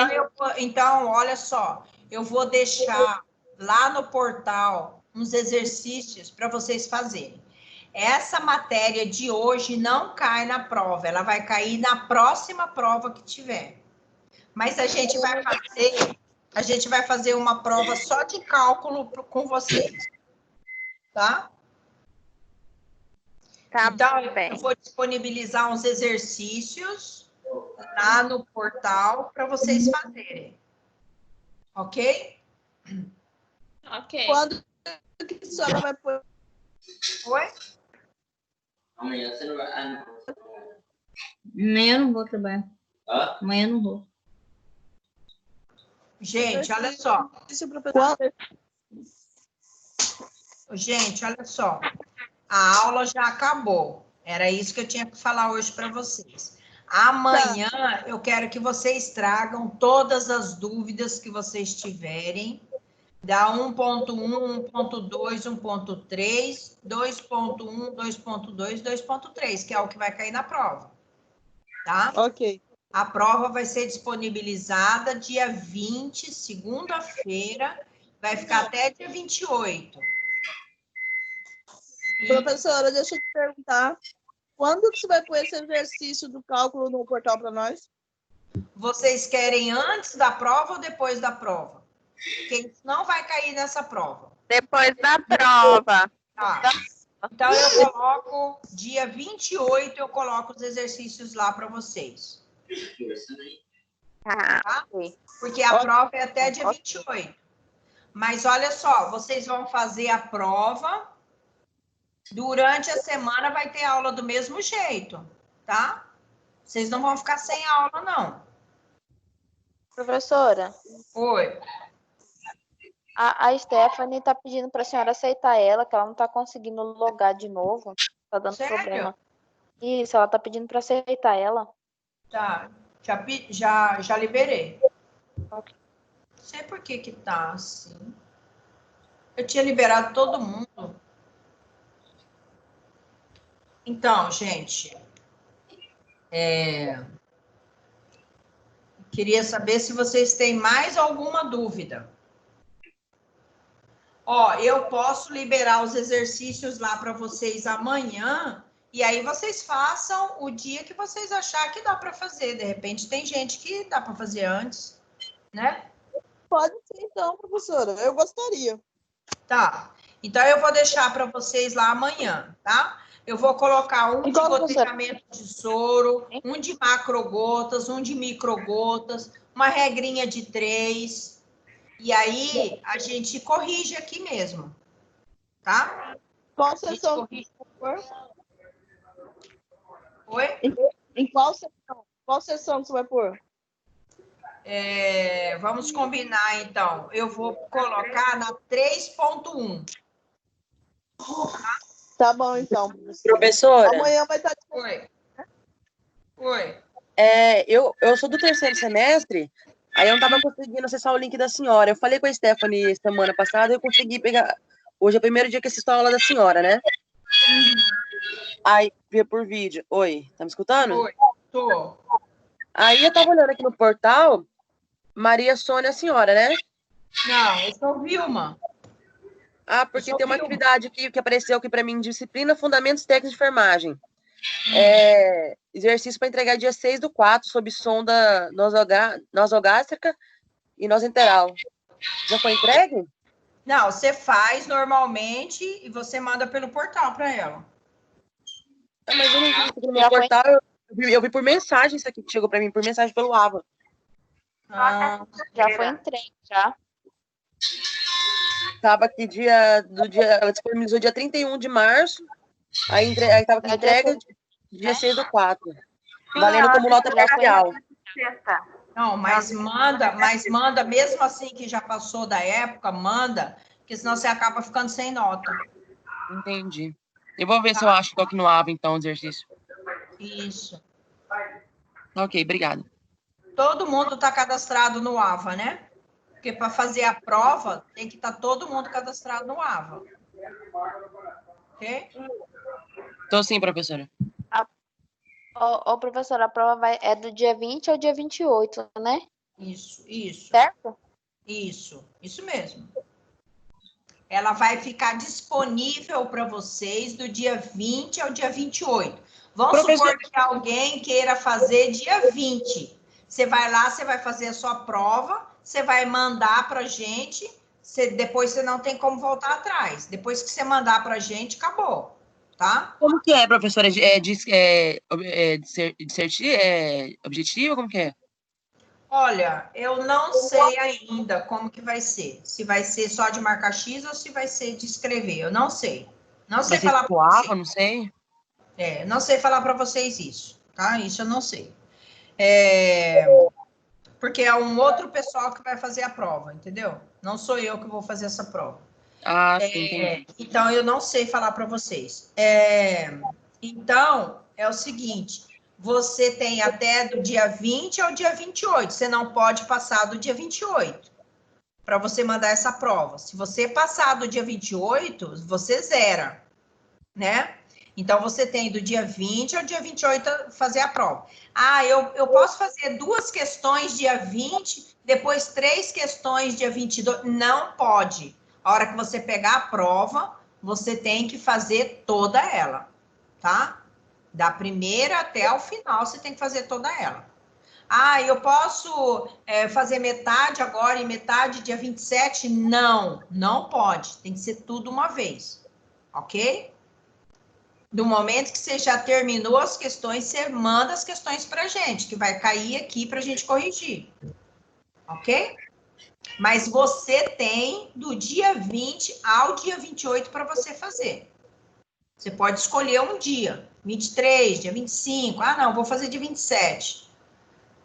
Então, olha só, eu vou deixar lá no portal uns exercícios para vocês fazerem. Essa matéria de hoje não cai na prova, ela vai cair na próxima prova que tiver. Mas a gente vai fazer uma prova só de cálculo com vocês. Tá? Tá Então, bem. eu vou disponibilizar uns exercícios lá no portal para vocês fazerem. Ok? Ok. Quando que a senhora vai pôr? Oi? Amanhã você não vai. Ah, não. Amanhã eu não vou trabalhar. Hã? Amanhã eu não vou. Gente, olha só. Isso, professor. Gente, olha só. A aula já acabou. Era isso que eu tinha que falar hoje para vocês. Amanhã eu quero que vocês tragam todas as dúvidas que vocês tiverem. Da 1.1, 1.2, 1.3, 2.1, 2.2, 2.3, que é o que vai cair na prova. Tá? Ok. A prova vai ser disponibilizada dia 20, segunda-feira, vai ficar até dia 28. Professora, deixa eu te perguntar. Quando que você vai pôr esse exercício do cálculo no portal para nós? Vocês querem antes da prova ou depois da prova? Porque isso não vai cair nessa prova. Depois da prova. Tá. Então, eu coloco dia 28, eu coloco os exercícios lá para vocês. Tá. Tá? Porque a prova é até dia 28. Mas olha só, vocês vão fazer a prova, durante a semana vai ter aula do mesmo jeito, tá? Vocês não vão ficar sem aula, não. Professora, Oi. a Stephanie tá pedindo para a senhora aceitar ela, que ela não tá conseguindo logar de novo. Tá dando Sério? problema. Isso, ela tá pedindo para aceitar ela. Tá. Já liberei. Ok. Não sei por que tá assim. Eu tinha liberado todo mundo. Então, gente, queria saber se vocês têm mais alguma dúvida. Ó, eu posso liberar os exercícios lá para vocês amanhã, e aí vocês façam o dia que vocês acharem que dá para fazer. De repente, tem gente que dá para fazer antes, né? Pode ser, então, professora. Eu gostaria. Tá. Então, eu vou deixar para vocês lá amanhã, tá? Eu vou colocar um de Igual, professora. gotejamento de soro, um de macrogotas, um de microgotas, uma regrinha de 3. E aí, a gente corrige aqui mesmo, tá? Qual sessão? Oi? Em qual sessão? Qual sessão você vai pôr? Vamos combinar, então. Eu vou colocar na 3.1. Tá bom, então. Professora, Amanhã vai estar... Oi. Oi. eu sou do terceiro semestre, aí eu não tava conseguindo acessar o link da senhora. Eu falei com a Stephanie semana passada e eu consegui pegar. Hoje é o primeiro dia que assisto a aula da senhora, né? Aí, via por vídeo. Oi, tá me escutando? Oi, tô. Aí eu tava olhando aqui no portal, Maria Sônia, a senhora, né? Não, eu sou Vilma. Ah, porque sou tem uma Vilma. atividade aqui que apareceu aqui para mim, disciplina Fundamentos Técnicos de Enfermagem. Exercício para entregar dia 6/4, sob sonda nasogástrica e nosoenteral. Já foi entregue? Não, você faz normalmente e você manda pelo portal para ela. Ah, mas eu não vi isso aqui no meu portal, eu vi por mensagem isso aqui que chegou para mim, por mensagem pelo AVA. Já foi entregue, já. Tava aqui ela disponibilizou dia 31 de março, aí tava aqui entrega dia 6/4, valendo como nota parcial. Não, mas manda, mesmo assim que já passou da época, manda, porque senão você acaba ficando sem nota. Entendi. Eu vou ver se eu acho que aqui no AVA, então, o exercício. Isso. Ok, obrigada. Todo mundo está cadastrado no AVA, né? Porque para fazer a prova, tem que estar todo mundo cadastrado no AVA. Ok? Tô sim, professora. Ô, professora, a prova é do dia 20 ao dia 28, né? Isso. Certo? Isso mesmo. ela vai ficar disponível para vocês do dia 20 ao dia 28. Vamos supor que alguém queira fazer dia 20. Você vai lá, você vai fazer a sua prova, você vai mandar para a gente, depois você não tem como voltar atrás. Depois que você mandar para a gente, acabou, tá? Como que é, professora? Objetivo? Como que é? Olha, eu não sei ainda como que vai ser. Se vai ser só de marcar X ou se vai ser de escrever. Eu não sei. Não sei falar para vocês. Não sei. Não sei falar para vocês isso, tá? Isso eu não sei. Porque é um outro pessoal que vai fazer a prova, entendeu? Não sou eu que vou fazer essa prova. Sim, entendi. Então, eu não sei falar para vocês. Então, é o seguinte, você tem até do dia 20 ao dia 28, você não pode passar do dia 28 para você mandar essa prova. Se você passar do dia 28, você zera, né? Então, você tem do dia 20 ao dia 28 fazer a prova. Eu posso fazer 2 questões dia 20, depois 3 questões dia 22? Não pode. A hora que você pegar a prova, você tem que fazer toda ela, tá? Da primeira até o final, você tem que fazer toda ela. Eu posso fazer metade agora e metade dia 27? Não, não pode. Tem que ser tudo uma vez, ok? Do momento que você já terminou as questões, você manda as questões para a gente, que vai cair aqui para a gente corrigir. Ok? Mas você tem do dia 20 ao dia 28 para você fazer. Você pode escolher um dia, 23, dia 25. Não, vou fazer dia 27.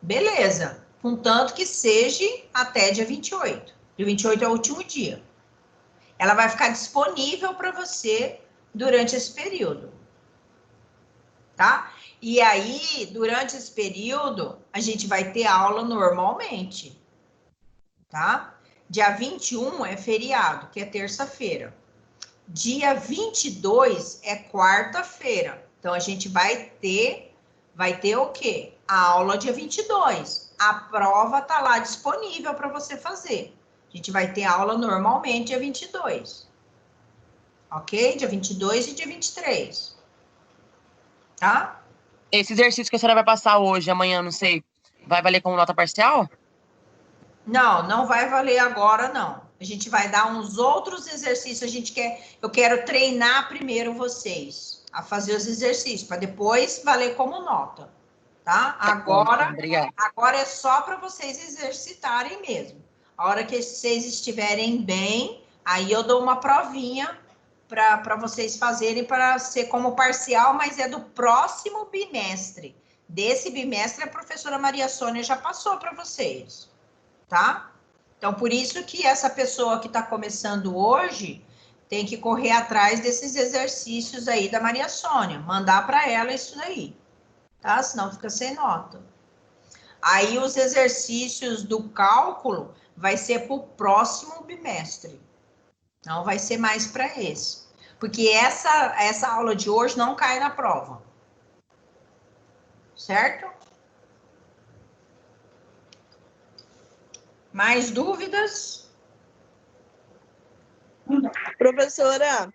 Beleza. Contanto que seja até dia 28. Dia 28 é o último dia. Ela vai ficar disponível para você durante esse período. Tá? E aí, durante esse período, a gente vai ter aula normalmente, tá? Dia 21 é feriado, que é terça-feira. Dia 22 é quarta-feira. Então, a gente vai ter o quê? A aula dia 22. A prova tá lá disponível para você fazer. A gente vai ter aula normalmente dia 22. Ok? Dia 22 e dia 23. Tá? Esse exercício que a senhora vai passar hoje, amanhã, não sei, vai valer como nota parcial? Não, não vai valer agora, não. A gente vai dar uns outros exercícios. Eu quero treinar primeiro vocês a fazer os exercícios, para depois valer como nota, tá? Agora é só para vocês exercitarem mesmo. A hora que vocês estiverem bem, aí eu dou uma provinha para vocês fazerem para ser como parcial, mas é do próximo bimestre. Desse bimestre, a professora Maria Sônia já passou para vocês, tá? Então, por isso que essa pessoa que está começando hoje tem que correr atrás desses exercícios aí da Maria Sônia, mandar para ela isso daí, tá? Senão fica sem nota. Aí, os exercícios do cálculo vai ser para o próximo bimestre. Não vai ser mais para esse. Porque essa aula de hoje não cai na prova. Certo? Mais dúvidas? Professora,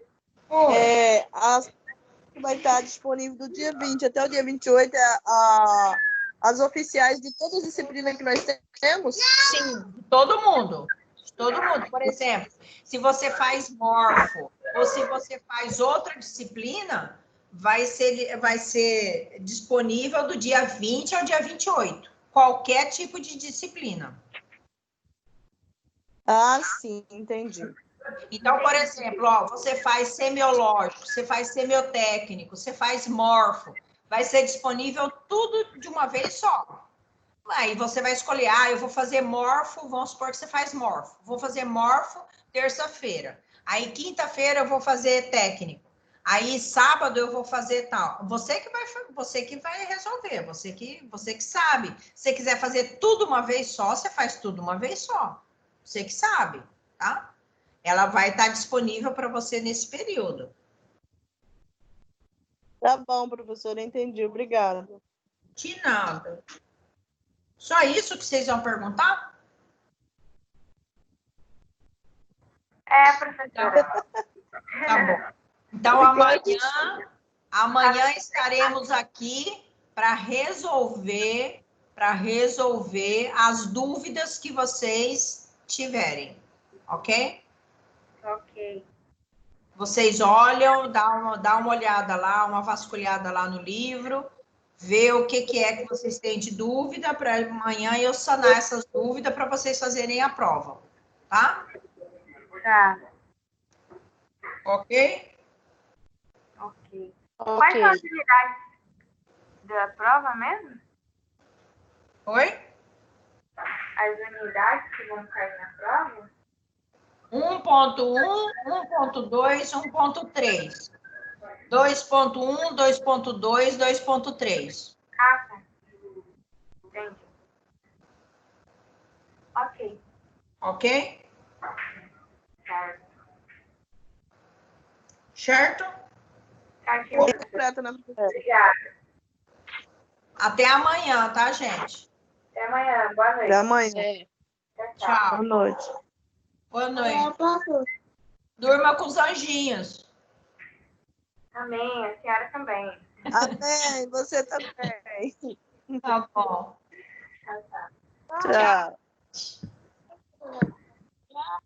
vai estar disponível do dia 20 até o dia 28 as oficiais de todas as disciplinas que nós temos? Sim, de todo mundo. Todo mundo. Por exemplo, se você faz morfo ou se você faz outra disciplina, vai ser disponível do dia 20 ao dia 28. Qualquer tipo de disciplina. Sim, entendi. Então, por exemplo, você faz semiológico, você faz semiotécnico, você faz morfo. Vai ser disponível tudo de uma vez só. Aí você vai escolher, eu vou fazer morfo, vamos supor que você faz morfo. Vou fazer morfo terça-feira. Aí quinta-feira eu vou fazer técnico. Aí sábado eu vou fazer tal. Você que vai resolver, você que sabe. Se você quiser fazer tudo uma vez só, você faz tudo uma vez só. Você que sabe, tá? Ela vai estar disponível para você nesse período. Tá bom, professora, entendi. Obrigada. De nada. Só isso que vocês vão perguntar? É, professora. Tá bom. Então, amanhã estaremos aqui para resolver as dúvidas que vocês tiverem, ok? Ok. Vocês olham, dá uma olhada lá, uma vasculhada lá no livro, vê o que é que vocês têm de dúvida para amanhã eu sanar essas dúvidas para vocês fazerem a prova, tá? Tá. Ok? Ok. Quais são Ok. as unidades da prova mesmo? Oi? As unidades que vão cair na prova? 1.1, 1.2, 1.3. 2.1, 2.2, 2.3. Ah, tá. Entendi. Ok. Ok? Certo. Certo? Certinho, professora. Completa, né? Obrigada. Até amanhã, tá, gente? Até amanhã. Boa noite. Até amanhã. É. Tchau, tchau. Tchau. Boa noite. Boa noite. Durma com os anjinhos. Amém. A senhora também. Amém. Você também. Tá bom. Tchau, tchau. Tchau.